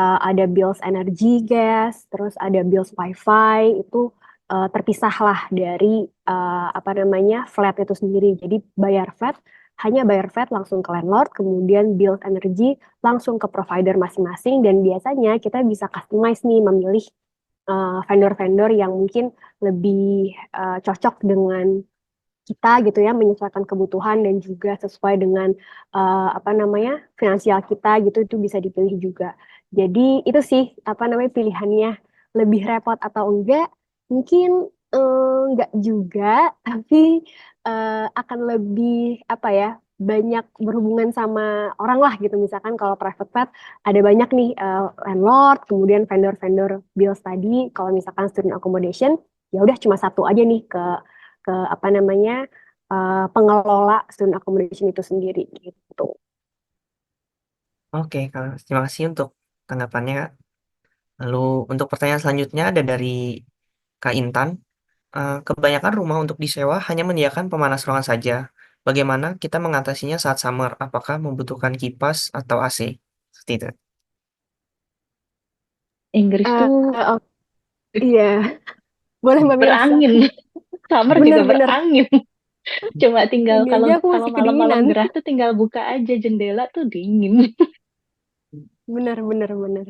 ada bills energi, gas, terus ada bills wifi itu terpisah lah dari apa namanya flat itu sendiri. Jadi bayar flat langsung ke landlord, kemudian bill energi langsung ke provider masing-masing dan biasanya kita bisa customize nih memilih vendor-vendor yang mungkin lebih cocok dengan kita gitu ya, menyesuaikan kebutuhan dan juga sesuai dengan apa namanya finansial kita gitu itu bisa dipilih juga. Jadi itu sih apa namanya pilihannya lebih repot atau enggak mungkin enggak juga tapi akan lebih apa ya banyak berhubungan sama orang lah gitu misalkan kalau private pet ada banyak nih landlord kemudian vendor-vendor bills tadi kalau misalkan student accommodation ya udah cuma satu aja nih ke apa namanya pengelola student accommodation itu sendiri gitu. Oke, Kak. Terima kasih untuk tanggapannya. Lalu untuk pertanyaan selanjutnya ada dari Kak Intan. Kebanyakan rumah untuk disewa hanya menyediakan pemanas ruangan saja. Bagaimana kita mengatasinya saat summer? Apakah membutuhkan kipas atau AC? Seperti itu. Inggris Eh, tuh oh, iya, boleh Mbak Mira berangin, silakan. summer juga Bener-bener, berangin. Cuma tinggal ini kalau aja aku kalau masih malam-malam kedinginan. gerah tuh tinggal buka aja jendela tuh dingin. Bener, bener, bener.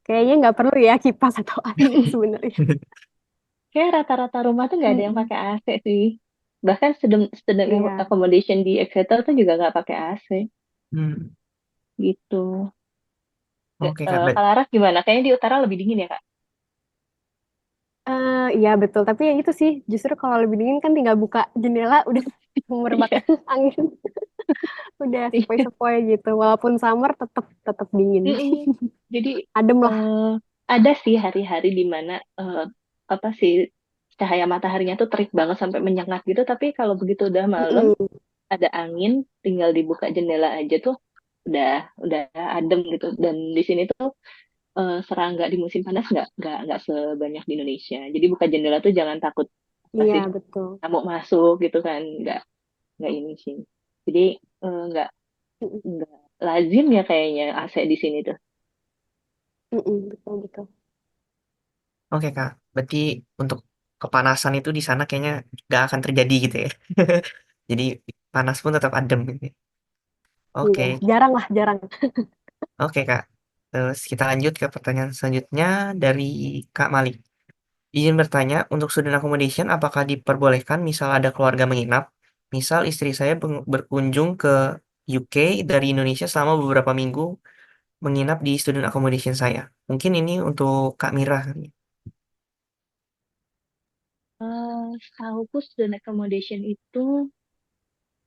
Kayaknya nggak perlu ya kipas atau AC sebenarnya. Kayak rata-rata rumah tuh nggak ada yang Mm-mm. pakai AC sih. Bahkan student student Iya. accommodation di Exeter tuh juga nggak pakai AC Hmm, gitu. oke, Kak. Kalau Laras gimana? Kayaknya di utara lebih dingin ya Kak? Iya betul, tapi ya itu sih justru kalau lebih dingin kan tinggal buka jendela udah merebak Iya. angin, udah Iya. sepoi-sepoi gitu. Walaupun summer tetap tetap dingin, Mm-mm. Jadi adem lah. eh, ada sih hari-hari di mana apa sih cahaya mataharinya tuh terik banget sampai menyengat gitu. Tapi kalau begitu udah malam Mm-mm. ada angin, tinggal dibuka jendela aja tuh udah udah adem gitu. Dan di sini tuh serangga di musim panas nggak sebanyak di Indonesia. Jadi buka jendela tuh jangan takut apa Iya sih betul. nyamuk masuk gitu kan, nggak ini sih. Jadi nggak Mm-mm. nggak lazim ya kayaknya AC di sini tuh. Mm-mm, betul betul. Oke, Kak. Berarti untuk kepanasan itu di sana kayaknya nggak akan terjadi gitu ya. Jadi panas pun tetap adem gitu ya. Iya, Oke, jarang lah jarang. oke, Kak. Terus kita lanjut ke pertanyaan selanjutnya dari Kak Malik. Izin bertanya, untuk student accommodation apakah diperbolehkan misal ada keluarga menginap? Misal istri saya berkunjung ke UK dari Indonesia selama beberapa minggu menginap di student accommodation saya. Mungkin ini untuk Kak Mira kali ya. Setahuku student accommodation itu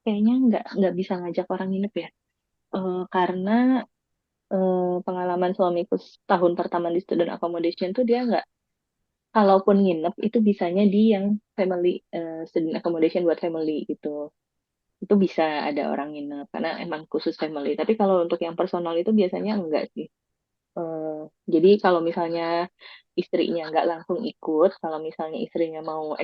kayaknya nggak bisa ngajak orang nginep ya. Karena pengalaman suamiku tahun pertama di student accommodation tuh dia nggak, kalaupun nginep itu bisanya di yang family, student accommodation buat family gitu. Itu bisa ada orang nginep karena emang khusus family. Tapi kalau untuk yang personal itu biasanya enggak sih. Eh, jadi kalau misalnya istrinya nggak langsung ikut, kalau misalnya istrinya mau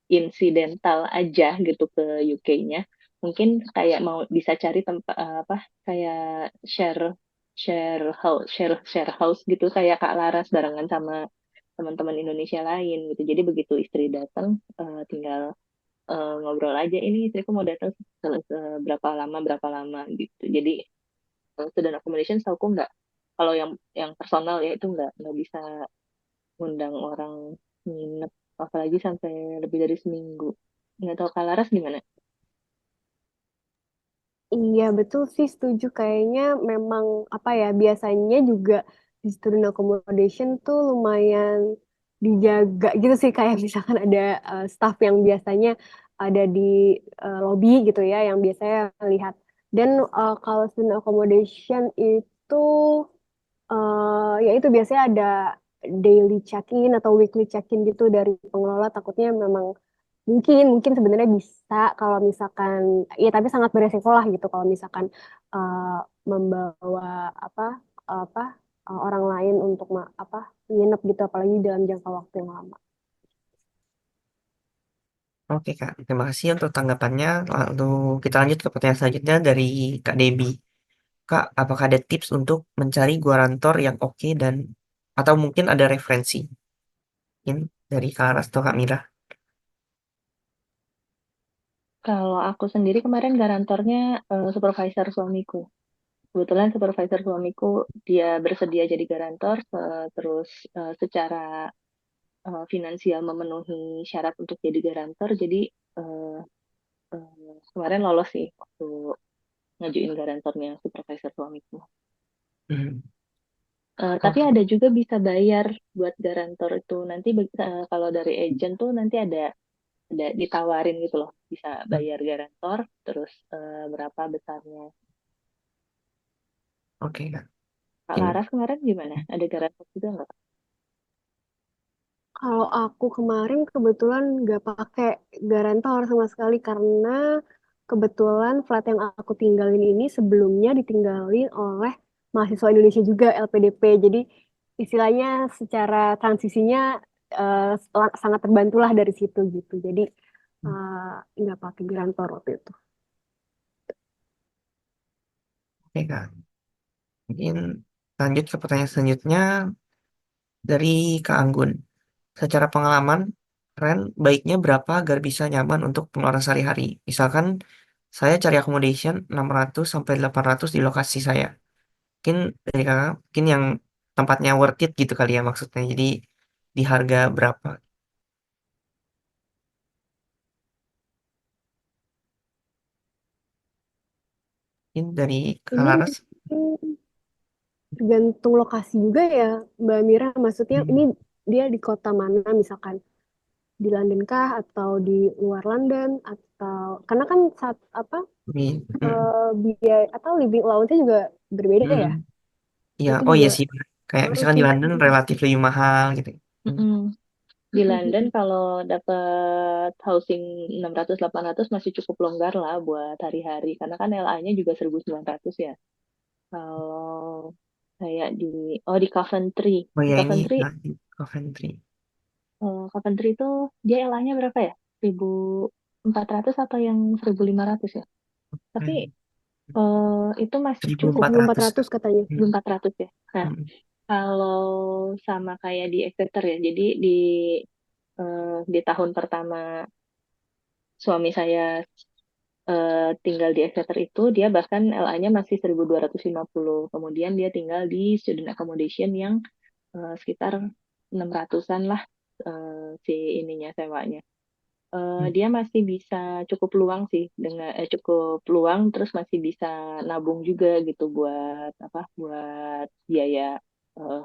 insidental aja gitu ke UK-nya, mungkin kayak mau bisa cari tempat apa, kayak share share house gitu kayak Kak Laras barengan sama teman-teman Indonesia lain gitu. Jadi begitu istri datang, tinggal ngobrol aja, ini istriku mau datang berapa lama gitu. Jadi student accommodation setahu nggak, kalau yang personal ya itu nggak bisa ngundang orang nginep, apalagi sampai lebih dari seminggu. Nggak tahu Kalaras gimana? Iya betul sih setuju kayaknya memang apa ya biasanya juga di student accommodation tuh lumayan dijaga gitu sih kayak misalkan ada staff yang biasanya ada di lobby gitu ya yang biasanya lihat dan kalau student accommodation itu ya itu biasanya ada daily check-in atau weekly check-in gitu dari pengelola takutnya memang mungkin mungkin sebenarnya bisa kalau misalkan ya tapi sangat beresiko lah gitu kalau misalkan uh, membawa apa apa orang lain untuk nginep gitu apalagi dalam jangka waktu yang lama. Oke Kak, terima kasih untuk tanggapannya. Lalu kita lanjut ke pertanyaan selanjutnya dari Kak Debbie. Kak, apakah ada tips untuk mencari guarantor yang oke dan atau mungkin ada referensi? Mungkin dari Kak Laras atau Kak Mira. Kalau aku sendiri kemarin garantornya supervisor suamiku. Kebetulan supervisor suamiku dia bersedia jadi garantor, terus secara finansial memenuhi syarat untuk jadi garantor. Jadi eh, kemarin lolos sih waktu ngajuin garantornya supervisor suamiku. Hmm. Tapi Oke. ada juga bisa bayar buat garantor itu. Nanti kalau dari agent tuh nanti ada ditawarin gitu loh, bisa bayar garantor, terus berapa besarnya. Oke Kak. Kak Mungkin Laras kemarin gimana? Ada garantor juga nggak? Kalau aku kemarin kebetulan nggak pakai garantor sama sekali karena kebetulan flat yang aku tinggalin ini sebelumnya ditinggalin oleh mahasiswa Indonesia juga LPDP. Jadi istilahnya secara transisinya sangat terbantulah dari situ gitu. Jadi nggak pakai garantor waktu itu. oke Kak. Mungkin lanjut ke pertanyaan selanjutnya dari Kak Anggun. Secara pengalaman, rent baiknya berapa agar bisa nyaman untuk pengeluaran sehari-hari? Misalkan saya cari accommodation 600 sampai 800 di lokasi saya. Mungkin dari kakak, mungkin yang tempatnya worth it gitu kali ya maksudnya. Jadi di harga berapa? Mungkin dari Kak Ini Laras. mungkin tergantung lokasi juga ya, Mbak Mira. Maksudnya ini Hmm. dia di kota mana misalkan? Di London kah atau di luar London atau karena kan saat biaya atau living allowance-nya juga berbeda Hmm. ya. Iya, Itu oh juga iya sih. Kayak harus misalkan di sih. London relatif lebih mahal gitu. Hmm. Mm-mm. Di London kalau dapat housing 600-800 masih cukup longgar lah buat hari-hari, karena kan LA-nya juga 1.900 ya. Kalau kayak di Coventry. Oh Di ya ini Coventry, di Coventry. Coventry itu dia LA-nya berapa ya? 1.400 atau yang 1.500 ya? Tapi Hmm. itu masih cukup, 1.400. 1.400 katanya. Hmm. 1.400 ya. Nah, Hmm. kalau sama kayak di Exeter ya, jadi di tahun pertama suami saya tinggal di Exeter itu, dia bahkan LA-nya masih 1.250. Kemudian dia tinggal di student accommodation yang sekitar 600-an lah si ininya sewanya. Hmm. Dia masih bisa cukup luang sih dengan cukup luang terus masih bisa nabung juga gitu buat apa buat biaya eh,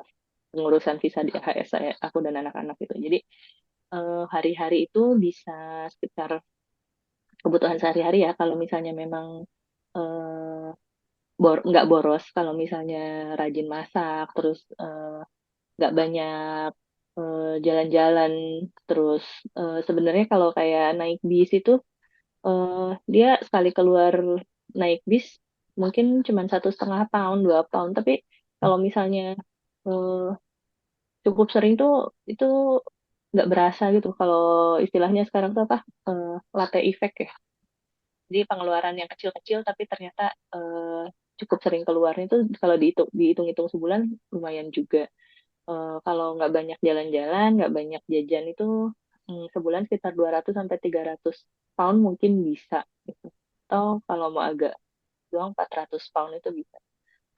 pengurusan visa di AHS saya aku dan anak-anak gitu. Jadi hari-hari itu bisa sekitar kebutuhan sehari-hari ya kalau misalnya memang eh, nggak boros kalau misalnya rajin masak terus nggak banyak jalan-jalan terus sebenarnya kalau kayak naik bis itu eh, dia sekali keluar naik bis mungkin cuma 1,5 tahun 2 tahun tapi kalau misalnya eh, cukup sering tuh itu nggak berasa gitu kalau istilahnya sekarang tuh apa latte effect ya jadi pengeluaran yang kecil-kecil tapi ternyata cukup sering keluarnya itu kalau dihitung-hitung sebulan lumayan juga. Kalau nggak banyak jalan-jalan nggak banyak jajan itu sebulan sekitar 200 sampai 300 pound mungkin bisa gitu. Atau kalau mau agak doang 400 pound itu bisa.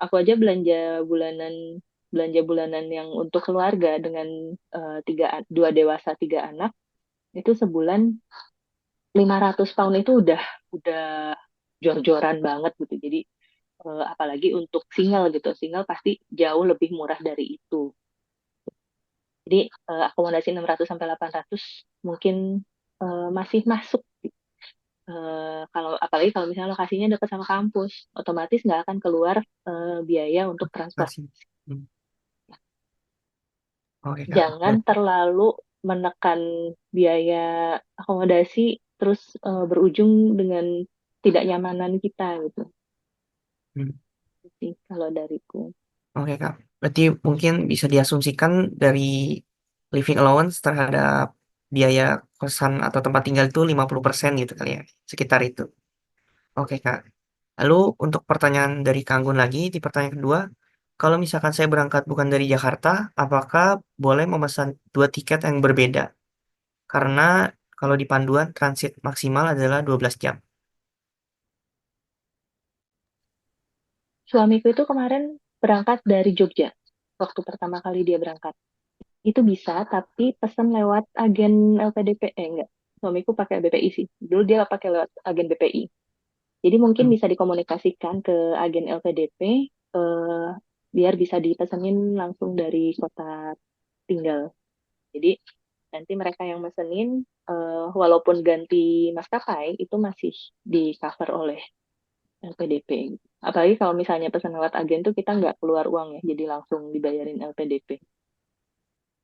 Aku aja belanja bulanan yang untuk keluarga dengan dua dewasa 3 anak itu sebulan 500 pound itu udah jor-joran banget gitu. Jadi apalagi untuk single gitu, single pasti jauh lebih murah dari itu. Jadi akomodasi 600 sampai 800 mungkin masih masuk. Kalau apalagi kalau misalnya lokasinya dekat sama kampus, otomatis nggak akan keluar biaya untuk transport. Masih. Hmm. Oke Kak. Jangan terlalu menekan biaya akomodasi terus berujung dengan tidak nyamanan kita gitu. Hmm. Itu sih kalau dariku. Oke Kak. Berarti mungkin bisa diasumsikan dari living allowance terhadap biaya kosan atau tempat tinggal itu 50% gitu kali ya. Sekitar itu. Oke Kak. Lalu untuk pertanyaan dari Kak Anggun lagi, di pertanyaan kedua, kalau misalkan saya berangkat bukan dari Jakarta, apakah boleh memesan dua tiket yang berbeda? Karena kalau di panduan transit maksimal adalah 12 jam. Suamiku itu kemarin berangkat dari Jogja. Waktu pertama kali dia berangkat. Itu bisa, tapi pesan lewat agen LPDP. Enggak. Suamiku pakai BPI sih. Dulu dia pakai lewat agen BPI. Jadi mungkin Hmm. bisa dikomunikasikan ke agen LPDP, biar bisa dipesenin langsung dari kota tinggal. Jadi nanti mereka yang mesenin, walaupun ganti maskapai, itu masih di cover oleh LPDP. Apalagi kalau misalnya pesan lewat agen tuh kita nggak keluar uang ya, jadi langsung dibayarin LPDP.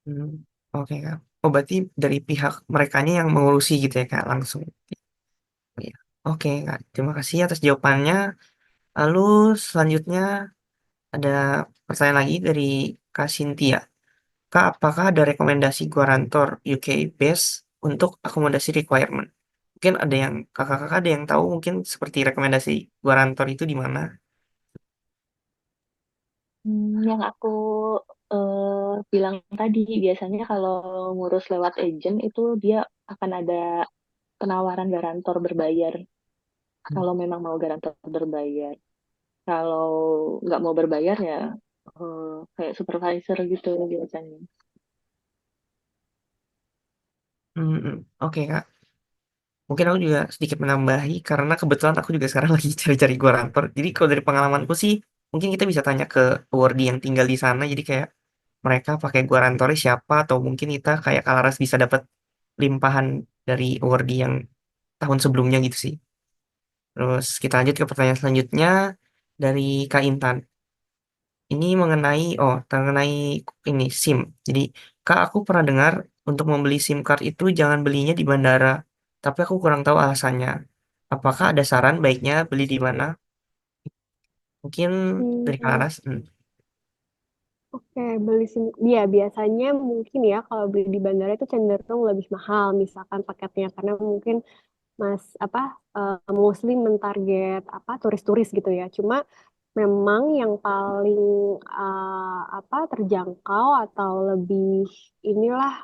Hmm. Oke Kak. Oh berarti dari pihak merekanya yang mengurusi gitu ya Kak langsung. Iya. Oke Kak. Terima kasih atas jawabannya. Lalu selanjutnya ada pertanyaan lagi dari Kak Cynthia. Kak, apakah ada rekomendasi Guarantor UK base untuk akomodasi requirement? Mungkin ada yang kakak-kakak ada yang tahu mungkin seperti rekomendasi Guarantor itu di mana? Yang aku bilang tadi, biasanya kalau ngurus lewat agent itu dia akan ada penawaran garantor berbayar. Hmm. Kalau memang mau garantor berbayar. Kalau nggak mau berbayar ya kayak supervisor gitu biasanya. Oke Kak. Mungkin aku juga sedikit menambahi karena kebetulan aku juga sekarang lagi cari-cari Guarantor. Jadi kalau dari pengalamanku sih mungkin kita bisa tanya ke awardee yang tinggal di sana. Jadi kayak mereka pakai Guarantornya siapa atau mungkin kita kayak Kalaras bisa dapat limpahan dari awardee yang tahun sebelumnya gitu sih. Terus kita lanjut ke pertanyaan selanjutnya dari Kak Intan. Ini mengenai ini SIM. Jadi, Kak, aku pernah dengar untuk membeli SIM card itu jangan belinya di bandara. Tapi aku kurang tahu alasannya. Apakah ada saran baiknya beli di mana? Mungkin dari Kak Hmm, Laras. oke, beli SIM. Ya, biasanya mungkin ya kalau beli di bandara itu cenderung lebih mahal, misalkan paketnya karena mungkin Mas apa mostly mentarget apa turis-turis gitu ya. Cuma memang yang paling terjangkau atau lebih inilah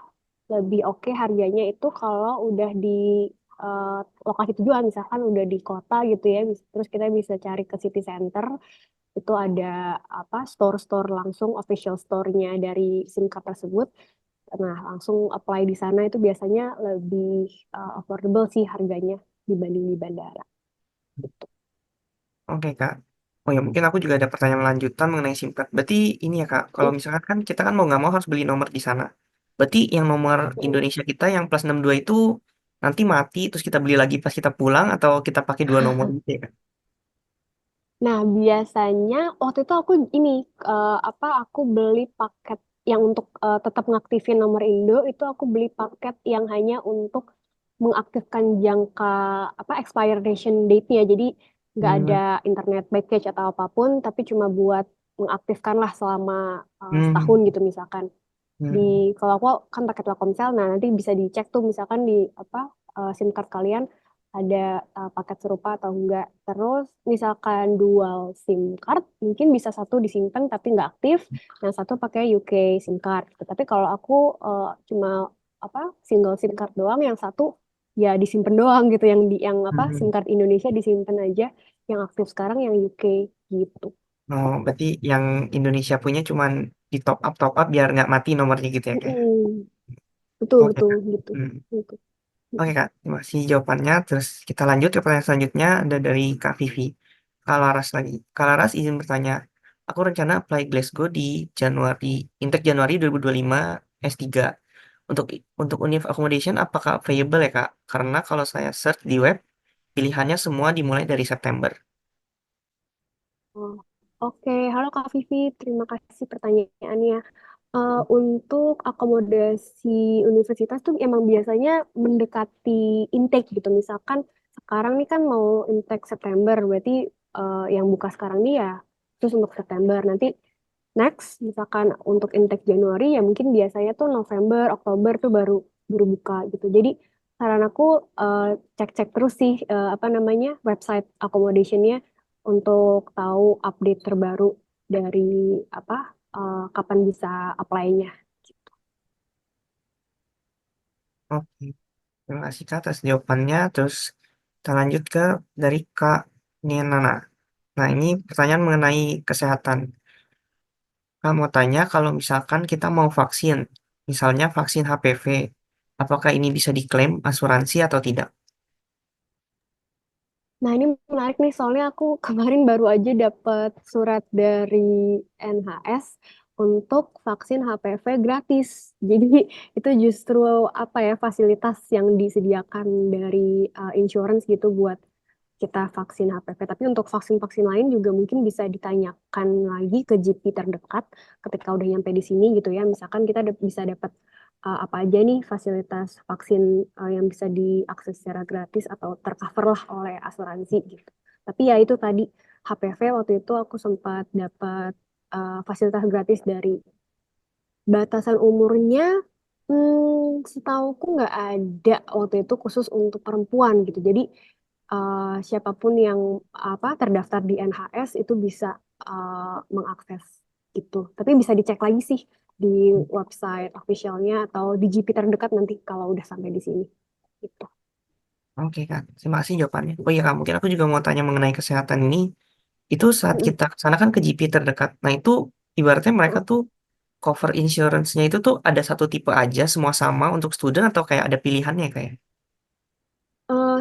lebih oke harganya itu kalau udah di eh, lokasi tujuan misalkan udah di kota gitu ya. Terus kita bisa cari ke city center itu ada apa store-store langsung official store-nya dari SIM card tersebut Nah, langsung apply di sana itu biasanya lebih affordable sih harganya dibanding di bandara. Gitu. Oke Kak. Oh ya mungkin aku juga ada pertanyaan lanjutan mengenai SIM card. Berarti ini ya Kak, kalau Mm, misalkan kan kita kan mau nggak mau harus beli nomor di sana. Berarti yang nomor mm. Indonesia kita yang plus 62 itu nanti mati terus kita beli lagi pas kita pulang atau kita pakai dua nomor gitu ya Kak? Nah, biasanya waktu itu aku ini aku beli paket yang untuk tetap ngaktifin nomor Indo itu aku beli paket yang hanya untuk mengaktifkan jangka expiration date-nya. Jadi nggak ada Hmm, internet package atau apapun, tapi cuma buat mengaktifkan lah selama setahun hmm, gitu misalkan. Di hmm, kalau aku kan pakai Telkomsel, nah nanti bisa dicek tuh misalkan di SIM card kalian ada paket serupa atau enggak. Terus misalkan dual SIM card mungkin bisa satu disimpan tapi nggak aktif, yang satu pakai UK SIM card. Tapi kalau aku cuma single SIM card doang, yang satu ya disimpan doang gitu, yang SIM hmm. card Indonesia disimpan aja, yang aktif sekarang yang UK gitu. Oh, berarti yang Indonesia punya cuman di top up biar nggak mati nomornya gitu ya kayak. Mm-mm. Betul Oke betul Kak. gitu. Hmm. Gitu. Oke Kak, terima kasih jawabannya. Terus kita lanjut ke pertanyaan selanjutnya ada dari Kak Vivi. Kak Laras lagi. Kak Laras izin bertanya. Aku rencana apply Glasgow di Januari, intake Januari 2025 S3. Untuk univ accommodation apakah available ya Kak? Karena kalau saya search di web, pilihannya semua dimulai dari September. Oh, oke, halo Kak Vivi, terima kasih pertanyaannya. Untuk akomodasi universitas tuh emang biasanya mendekati intake gitu. Misalkan sekarang nih kan mau intake September, berarti yang buka sekarang nih ya terus untuk September. Nanti next, misalkan untuk intake Januari ya mungkin biasanya tuh November, Oktober tuh baru baru buka gitu. Jadi saran aku eh, cek-cek terus sih website accommodationnya untuk tahu update terbaru dari apa kapan bisa apply-nya. Oke, terima kasih Kak atas jawabannya. Terus kita lanjut ke dari Kak Nienana. Nah, ini pertanyaan mengenai kesehatan. Kak mau tanya kalau misalkan kita mau vaksin, misalnya vaksin HPV, apakah ini bisa diklaim asuransi atau tidak? Nah, ini menarik nih, soalnya aku kemarin baru aja dapat surat dari NHS untuk vaksin HPV gratis. Jadi itu justru fasilitas yang disediakan dari insurance gitu buat kita vaksin HPV. Tapi untuk vaksin-vaksin lain juga mungkin bisa ditanyakan lagi ke GP terdekat ketika udah nyampe di sini gitu ya. Misalkan kita bisa dapat apa aja nih fasilitas vaksin yang bisa diakses secara gratis atau tercover lah oleh asuransi gitu. Tapi ya itu tadi HPV waktu itu aku sempat dapat fasilitas gratis dari batasan umurnya. Setauku nggak ada waktu itu khusus untuk perempuan gitu. Jadi siapapun yang terdaftar di NHS itu bisa mengakses itu. Tapi bisa dicek lagi sih di website officialnya atau di GP terdekat nanti kalau udah sampai di sini. Gitu. Oke Kak, terima kasih jawabannya. Oh iya Kak, mungkin aku juga mau tanya mengenai kesehatan ini. Itu saat Mm-mm. kita ke sana kan ke GP terdekat. Nah itu ibaratnya mereka tuh cover insurance-nya itu tuh ada satu tipe aja, semua sama untuk student atau kayak ada pilihannya kayak?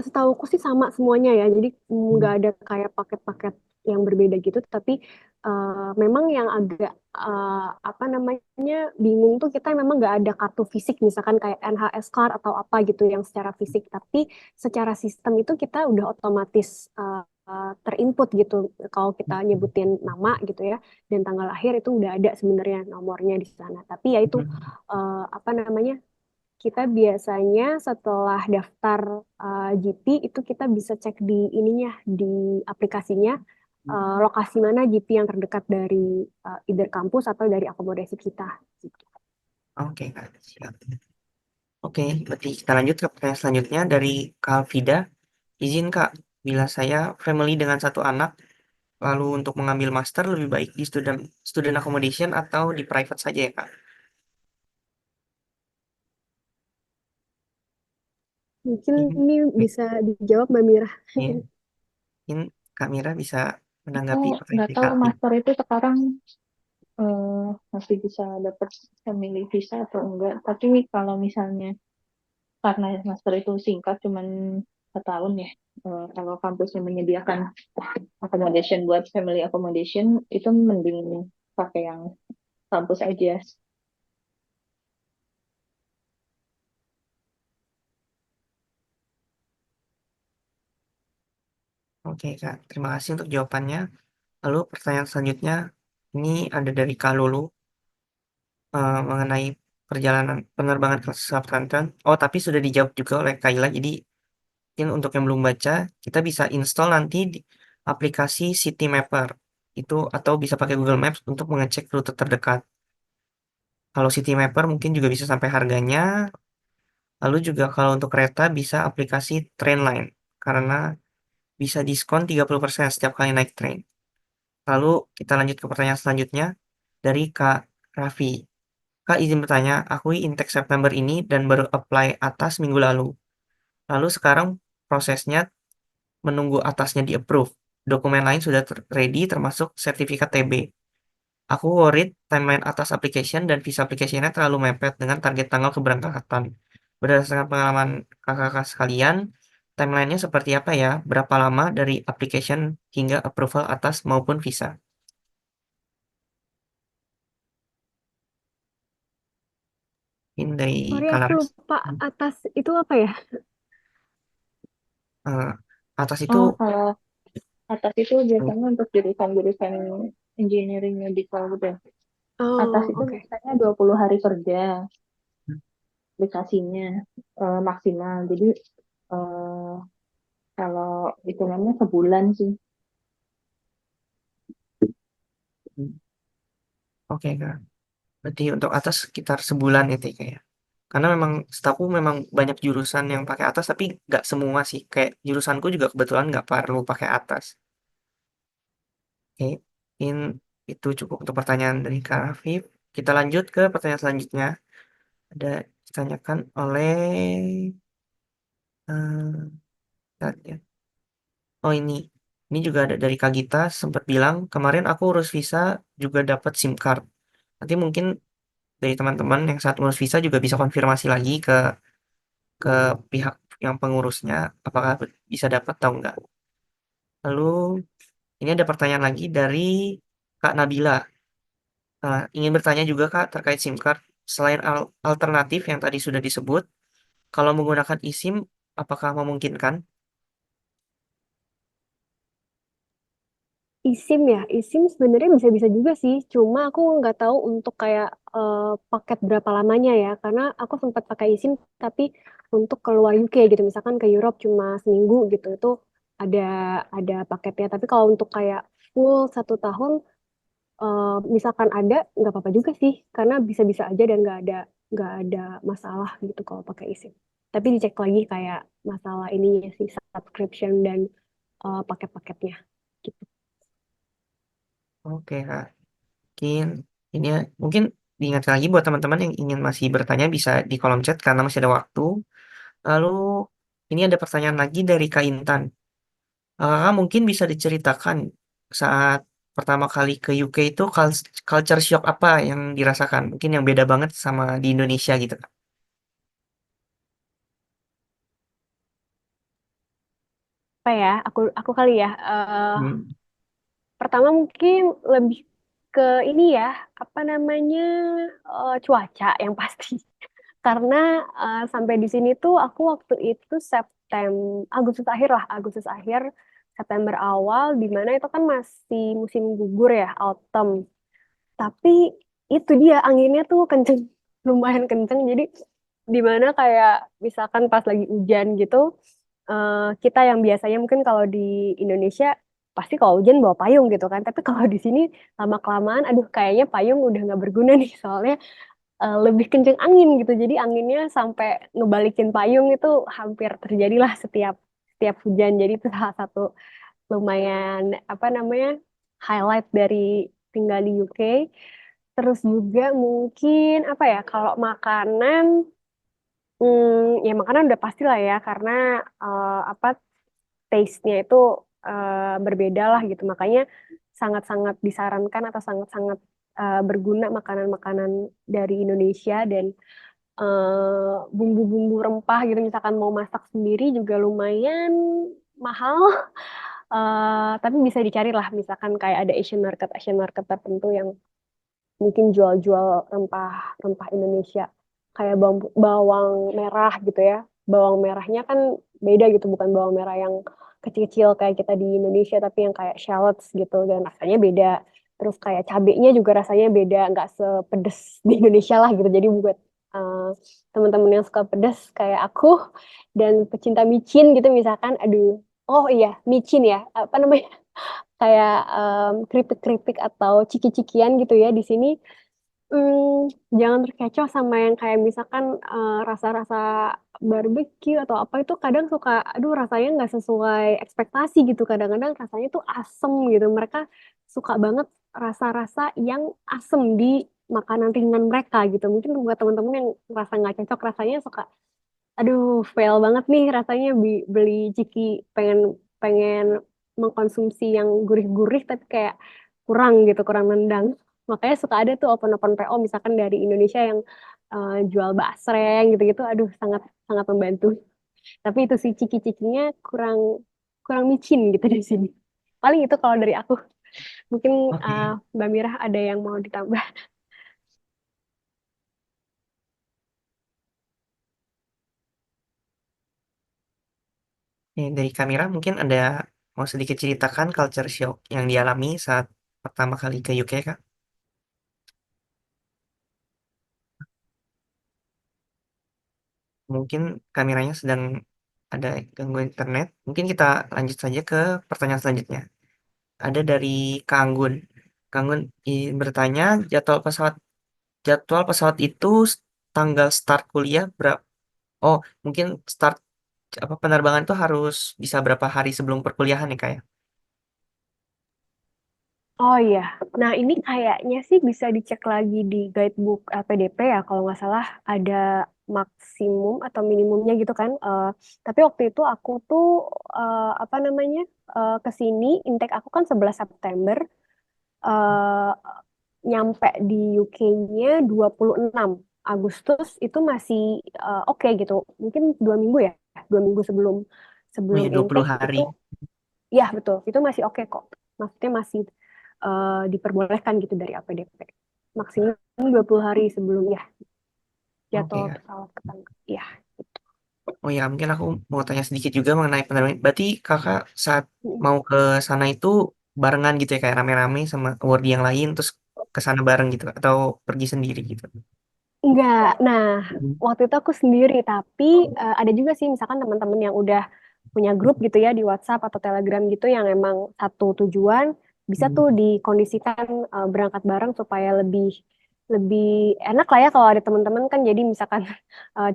Setauku sih sama semuanya ya, jadi nggak Hmm. ada kayak paket-paket yang berbeda gitu. Tapi memang yang agak bingung tuh kita memang nggak ada kartu fisik, misalkan kayak NHS card atau apa gitu yang secara fisik. Tapi secara sistem itu kita udah otomatis terinput gitu. Kalau kita nyebutin nama gitu ya dan tanggal lahir itu udah ada sebenarnya nomornya di sana. Tapi ya itu Hmm. kita biasanya setelah daftar GP itu kita bisa cek di ininya di aplikasinya lokasi mana GP yang terdekat dari either kampus atau dari akomodasi kita. Gitu. Oke Kak, siap. Oke, berarti kita lanjut ke pertanyaan selanjutnya dari Kak Vida. Izin Kak, bila saya family dengan satu anak, lalu untuk mengambil master lebih baik di student accommodation atau di private saja ya Kak? Mungkin Ini, ini bisa dijawab Mbak Mira. ini, ini Kak Mira bisa Aku menanggapi nggak pertanyaan tahu Kak Vida. master itu sekarang masih bisa dapat family visa atau enggak. Tapi kalau misalnya karena master itu singkat, cuman 4 tahun ya. Kalau kampusnya menyediakan accommodation buat family accommodation, itu mending pakai yang kampus aja. Oke, Kak. Terima kasih untuk jawabannya. Lalu pertanyaan selanjutnya, ini ada dari Kak Lulu mengenai perjalanan penerbangan ke Southampton. Oh, tapi sudah dijawab juga oleh Kayla. Jadi, mungkin untuk yang belum baca, kita bisa install nanti di aplikasi City Mapper. Itu atau bisa pakai Google Maps untuk mengecek rute terdekat. Kalau City Mapper mungkin juga bisa sampai harganya. Lalu juga kalau untuk kereta bisa aplikasi Trainline. Karena bisa diskon 30% setiap kali naik train. Lalu kita lanjut ke pertanyaan selanjutnya dari Kak Raffi. Kak izin bertanya, aku intake September ini dan baru apply atas minggu lalu. Lalu sekarang prosesnya menunggu atasnya di-approve. Dokumen lain sudah ready termasuk sertifikat TB. Aku worried timeline atas application dan visa application-nya terlalu mepet dengan target tanggal keberangkatan. Berdasarkan pengalaman kakak-kakak sekalian, timeline-nya seperti apa ya? Berapa lama dari application hingga approval atas maupun visa? Ini dari Sorry, aku Kalaras. lupa atas itu apa ya? Eh, atas itu Oh, kalau atas itu biasanya untuk jurusan-jurusan engineering medical gitu ya. Atas Oh, itu oke. biasanya 20 hari kerja aplikasinya maksimal. Jadi eh, kalau hitungannya sebulan sih. oke Kak. Berarti untuk atas sekitar sebulan itu ya, Kak, ya. Karena memang setahu memang banyak jurusan yang pakai atas tapi nggak semua sih. Kayak jurusanku juga kebetulan nggak perlu pakai atas. Oke, mungkin itu cukup untuk pertanyaan dari Kak Rafif. Kita lanjut ke pertanyaan selanjutnya. Ada ditanyakan oleh bentar ya. Oh ini juga ada dari Kak Gita sempat bilang kemarin aku urus visa juga dapat SIM card. Nanti mungkin dari teman-teman yang saat ngurus visa juga bisa konfirmasi lagi ke pihak yang pengurusnya apakah bisa dapat atau enggak. Lalu ini ada pertanyaan lagi dari Kak Nabila. Ingin bertanya juga Kak terkait SIM card. Selain alternatif yang tadi sudah disebut, kalau menggunakan eSIM apakah memungkinkan? eSIM ya, eSIM sebenarnya bisa-bisa juga sih. Cuma aku nggak tahu untuk kayak paket berapa lamanya ya. Karena aku sempat pakai eSIM tapi untuk keluar UK gitu, misalkan ke Europe cuma seminggu gitu, itu ada ada paketnya. Tapi kalau untuk kayak full 1 tahun, misalkan ada nggak apa-apa juga sih, karena bisa-bisa aja dan nggak ada masalah gitu kalau pakai eSIM. Tapi dicek lagi kayak masalah ininya sih, subscription dan paket-paketnya. Gitu. Oke Kak, mungkin ini ya, mungkin diingat lagi buat teman-teman yang ingin masih bertanya bisa di kolom chat karena masih ada waktu. Lalu ini ada pertanyaan lagi dari Kak Intan. Kakak mungkin bisa diceritakan saat pertama kali ke UK itu culture shock apa yang dirasakan? Mungkin yang beda banget sama di Indonesia gitu, Kak. Apa ya? Aku kali ya. Hmm. Pertama mungkin lebih ke ini ya, apa namanya, cuaca yang pasti. Karena sampai di sini tuh aku waktu itu Agustus akhir lah, Agustus akhir, September awal, di mana itu kan masih musim gugur ya, autumn. Tapi itu dia anginnya tuh kenceng, lumayan kenceng. Jadi di mana kayak misalkan pas lagi hujan gitu, kita yang biasanya mungkin kalau di Indonesia pasti kalau hujan bawa payung gitu kan. Tapi kalau di sini lama kelamaan, aduh kayaknya payung udah nggak berguna nih, soalnya lebih kenceng angin gitu. Jadi anginnya sampai ngebalikin payung itu hampir terjadilah setiap setiap hujan. Jadi itu salah satu lumayan apa namanya, highlight dari tinggal di UK. Terus juga mungkin apa ya, kalau makanan, ya makanan udah pasti lah ya, karena apa, taste-nya itu berbeda lah gitu. Makanya sangat-sangat disarankan atau sangat-sangat berguna makanan-makanan dari Indonesia dan bumbu-bumbu rempah gitu misalkan mau masak sendiri juga lumayan mahal. Tapi bisa dicari lah misalkan kayak ada Asian market tertentu yang mungkin jual-jual rempah-rempah Indonesia kayak bawang merah gitu ya. Bawang merahnya kan beda gitu, bukan bawang merah yang kecil-kecil kayak kita di Indonesia, tapi yang kayak shallots gitu dan rasanya beda. Terus kayak cabenya juga rasanya beda, nggak sepedes di Indonesia lah gitu. Jadi buat eh, teman-teman yang suka pedas kayak aku dan pecinta micin gitu misalkan, aduh, oh iya micin ya, apa namanya? Kayak keripik-keripik atau ciki-cikian gitu ya di sini. Jangan terkecoh sama yang kayak misalkan rasa-rasa barbecue atau apa itu kadang suka, aduh rasanya nggak sesuai ekspektasi gitu. Kadang-kadang rasanya tuh asem gitu. Mereka suka banget rasa-rasa yang asem di makanan ringan mereka gitu. Mungkin buat teman-teman yang rasa nggak cocok rasanya suka, aduh fail banget nih rasanya beli ciki pengen pengen mengkonsumsi yang gurih-gurih tapi kayak kurang gitu, kurang nendang. Makanya suka ada tuh open-open PO misalkan dari Indonesia yang jual basreng gitu-gitu. Aduh sangat sangat membantu. Tapi itu sih ciki-cikinya kurang kurang micin gitu di sini. Paling itu kalau dari aku. Mungkin Oke. Mbak Mirah ada yang mau ditambah. Dari kamera mungkin ada mau sedikit ceritakan culture shock yang dialami saat pertama kali ke UK, Kak? Mungkin kameranya sedang ada gangguan internet. Mungkin kita lanjut saja ke pertanyaan selanjutnya. Ada dari Kak Anggun. Kak Anggun bertanya jadwal pesawat itu tanggal start kuliah berapa? Oh, mungkin start apa penerbangan itu harus bisa berapa hari sebelum perkuliahan nih, Kak ya? Oh iya, nah ini kayaknya sih bisa dicek lagi di guidebook LPDP ya kalau nggak salah ada maksimum atau minimumnya gitu kan. Tapi waktu itu aku tuh apa namanya ke sini intake aku kan 11 September, eh, nyampe di UK-nya 26 Agustus itu masih oke gitu. Mungkin 2 minggu ya, 2 minggu sebelum Oh sebelum ya, 20 intake hari. itu. Ya, betul. Itu masih oke kok. Maksudnya masih diperbolehkan gitu dari APDP. Maksimum 20 hari sebelum ya Oke, jadwal Kak. pesawat ketangkep. Ya, gitu. Oh ya, mungkin aku mau tanya sedikit juga mengenai penerbangan. Berarti kakak saat Mm. mau ke sana itu barengan gitu ya, kayak rame-rame sama award yang lain, terus ke sana bareng gitu, atau pergi sendiri gitu? Enggak. Nah, Hmm. waktu itu aku sendiri, tapi ada juga sih misalkan teman-teman yang udah punya grup gitu ya di WhatsApp atau Telegram gitu yang emang satu tujuan, bisa Hmm. tuh dikondisikan berangkat bareng supaya lebih lebih enak lah ya kalau ada teman-teman kan jadi misalkan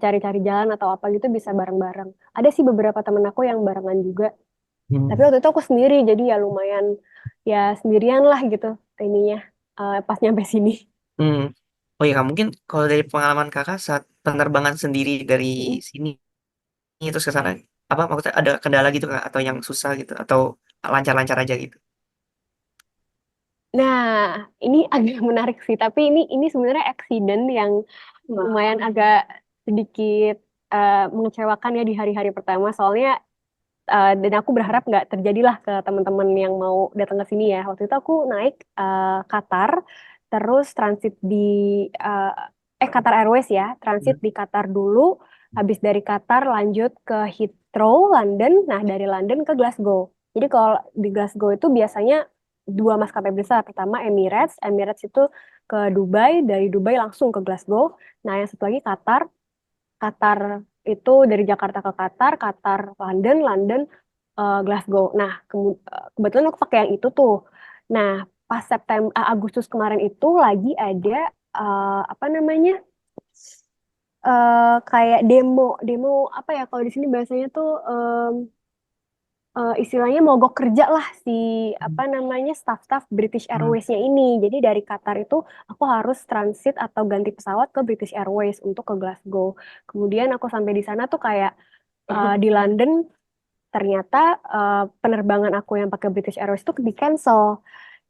cari-cari jalan atau apa gitu bisa bareng-bareng. Ada sih beberapa temen aku yang barengan juga. Tapi Hmm. waktu itu aku sendiri jadi ya lumayan ya sendirian lah gitu ininya pas nyampe sini. Hmm. Oh ya, Kak, mungkin kalau dari pengalaman kakak saat penerbangan sendiri dari sini terus ke sana, apa maksudnya ada kendala gitu Kak, atau yang susah gitu, atau lancar-lancar aja gitu? Nah, ini agak menarik sih, tapi ini sebenarnya accident yang lumayan agak sedikit mengecewakan ya di hari-hari pertama. Soalnya dan aku berharap nggak terjadilah ke teman-teman yang mau datang ke sini ya. Waktu itu aku naik Qatar, terus transit di eh, Qatar Airways ya, transit Hmm. di Qatar dulu, habis dari Qatar lanjut ke Heathrow, London, nah dari London ke Glasgow. Jadi kalau di Glasgow itu biasanya dua maskapai besar, pertama Emirates, Emirates itu ke Dubai, dari Dubai langsung ke Glasgow. Nah yang satu lagi Qatar, Qatar itu dari Jakarta ke Qatar, Qatar London, London Glasgow. Nah, kebetulan aku pakai yang itu tuh. Nah, pas Agustus kemarin itu lagi ada apa namanya? Kayak demo, demo apa ya kalau di sini bahasanya tuh istilahnya mogok kerja lah si apa namanya staff-staff British Hmm. Airways-nya ini. Jadi dari Qatar itu aku harus transit atau ganti pesawat ke British Airways untuk ke Glasgow. Kemudian aku sampai di sana tuh kayak di London ternyata penerbangan aku yang pakai British Airways itu di cancel.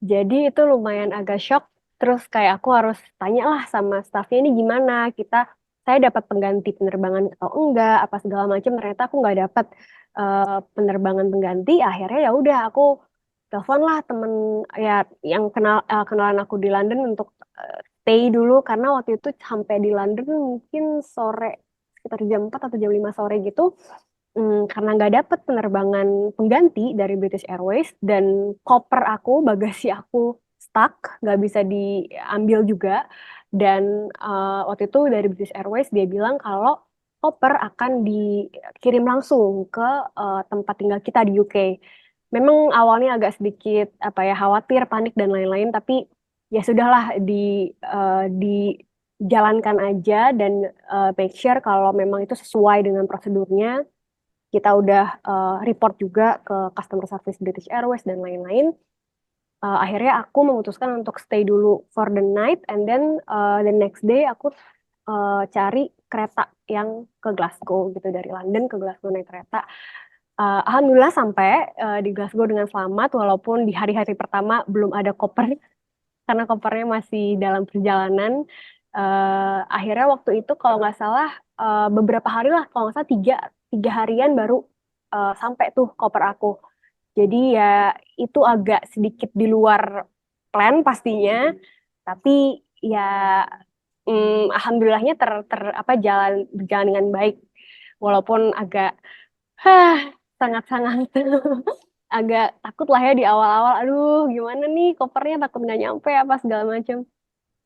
Jadi itu lumayan agak shock. Terus kayak aku harus tanya lah sama staffnya ini gimana, saya dapat pengganti penerbangan atau enggak, apa segala macam. Ternyata aku nggak dapat penerbangan pengganti. Akhirnya ya udah aku telepon lah temen ya yang kenalan aku di London untuk stay dulu karena waktu itu sampai di London mungkin sore sekitar jam 4 atau jam 5 sore gitu. Karena nggak dapet penerbangan pengganti dari British Airways dan koper aku, bagasi aku stuck, nggak bisa diambil juga. Dan waktu itu dari British Airways dia bilang kalau koper akan dikirim langsung ke tempat tinggal kita di UK. Memang awalnya agak sedikit apa ya khawatir, panik dan lain-lain, tapi ya sudahlah dijalankan aja dan make sure kalau memang itu sesuai dengan prosedurnya kita udah report juga ke customer service British Airways dan lain-lain. Akhirnya aku memutuskan untuk stay dulu for the night and then the next day aku cari kereta yang ke Glasgow gitu dari London ke Glasgow naik kereta. Alhamdulillah sampai di Glasgow dengan selamat walaupun di hari-hari pertama belum ada koper karena kopernya masih dalam perjalanan. Akhirnya waktu itu kalau nggak salah beberapa hari lah kalau nggak salah tiga harian baru sampai tuh koper aku. Jadi ya itu agak sedikit di luar plan pastinya, tapi ya alhamdulillahnya apa berjalan dengan baik. Walaupun agak hah, sangat-sangat agak takut lah ya di awal-awal. Aduh, gimana nih kopernya takut nggak nyampe apa segala macam.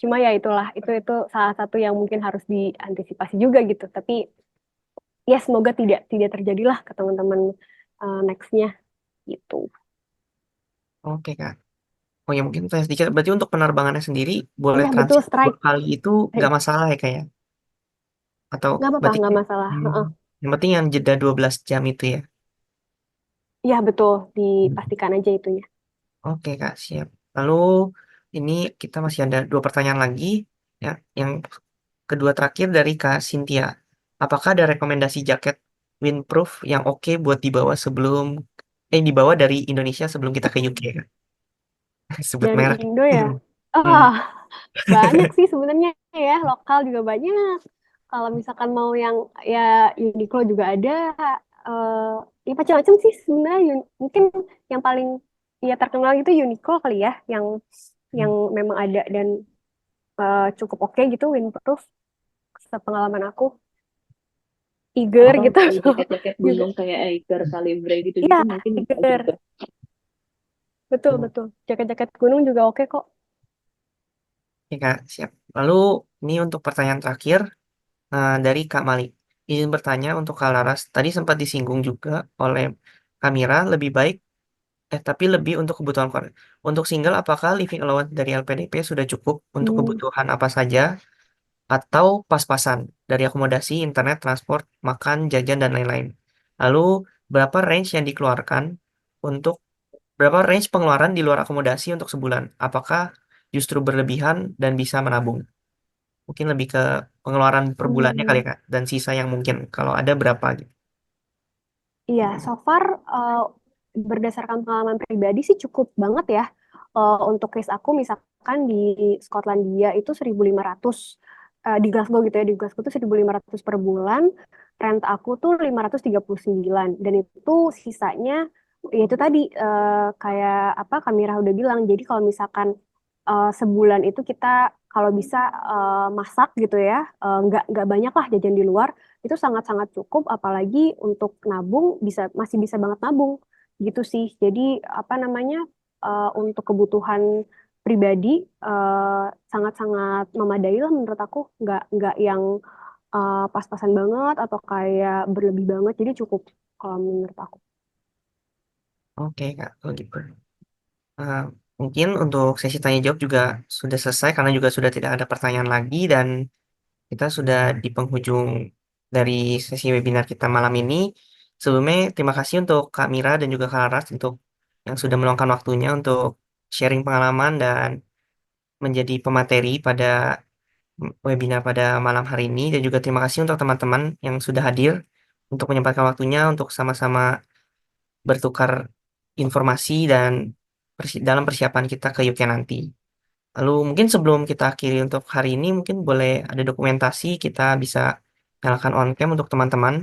Cuma ya itulah, itu salah satu yang mungkin harus diantisipasi juga gitu. Tapi ya semoga tidak tidak terjadilah ke teman-teman nextnya gitu. Oke, Kak. Oh ya mungkin tanya sedikit. Berarti untuk penerbangannya sendiri boleh Iya betul transit 2 strike. kali itu nggak masalah ya, Kak ya? Atau Nggak apa-apa, berarti nggak masalah. hmm, Heeh. yang penting yang jeda 12 jam itu ya. Iya betul, Hmm. dipastikan aja itunya. Oke, Kak, siap. Lalu ini kita masih ada 2 pertanyaan lagi ya. Yang kedua terakhir dari Kak Cynthia. Apakah ada rekomendasi jaket windproof yang oke buat dibawa dari Indonesia sebelum kita ke UK, Kak? Sebut Dari merek. Indo ya, Hmm. ah banyak sih sebenarnya ya, lokal juga banyak. Kalau misalkan mau yang ya Uniqlo juga ada, eh ya macam-macam sih sebenarnya. Mungkin yang paling ya terkenal itu Uniqlo kali ya, yang memang ada dan cukup oke gitu windproof sepengalaman aku. Iger Atau gitu kalau jaket-jaket juga. gunung kayak Eiger, Calibre Iya, gitu-gitu mungkin bisa Iger. juga. Betul, betul. Jaket-jaket gunung juga oke kok. Oke, Kak, siap. Lalu ini untuk pertanyaan terakhir dari Kak Malik. Izin bertanya untuk Kak Laras. Tadi sempat disinggung juga oleh Kamira lebih baik, tapi lebih untuk kebutuhan keluarga. Untuk single, apakah living allowance dari LPDP sudah cukup untuk Hmm. kebutuhan apa saja atau pas-pasan dari akomodasi, internet, transport, makan, jajan, dan lain-lain? Lalu berapa range yang dikeluarkan untuk berapa range pengeluaran di luar akomodasi untuk sebulan? Apakah justru berlebihan dan bisa menabung? Mungkin lebih ke pengeluaran per bulannya kali Hmm. ya, Kak. Dan sisa yang mungkin kalau ada berapa gitu. Iya, so far berdasarkan pengalaman pribadi sih cukup banget ya. Untuk case aku misalkan di Skotlandia itu 1.500 di Glasgow gitu ya, di Glasgow itu 1.500 per bulan. Rent aku tuh 539 dan itu sisanya ya itu tadi kayak apa Kamira udah bilang. Jadi kalau misalkan sebulan itu kita kalau bisa masak gitu ya, nggak banyak lah jajan di luar itu sangat-sangat cukup apalagi untuk nabung masih bisa banget nabung gitu sih jadi apa namanya untuk kebutuhan pribadi sangat-sangat memadai lah menurut aku nggak yang pas-pasan banget atau kayak berlebih banget jadi cukup kalau menurut aku. Oke, Kak. Kalau gitu. Eh, Mungkin untuk sesi tanya jawab juga sudah selesai karena juga sudah tidak ada pertanyaan lagi dan kita sudah di penghujung dari sesi webinar kita malam ini. Sebelumnya terima kasih untuk Kak Mira dan juga Kak Laras untuk yang sudah meluangkan waktunya untuk sharing pengalaman dan menjadi pemateri pada webinar pada malam hari ini dan juga terima kasih untuk teman-teman yang sudah hadir untuk menyempatkan waktunya untuk sama-sama bertukar informasi dan dalam persiapan kita ke UK nanti. Lalu mungkin sebelum kita akhiri untuk hari ini, mungkin boleh ada dokumentasi kita bisa nyalakan on cam untuk teman-teman.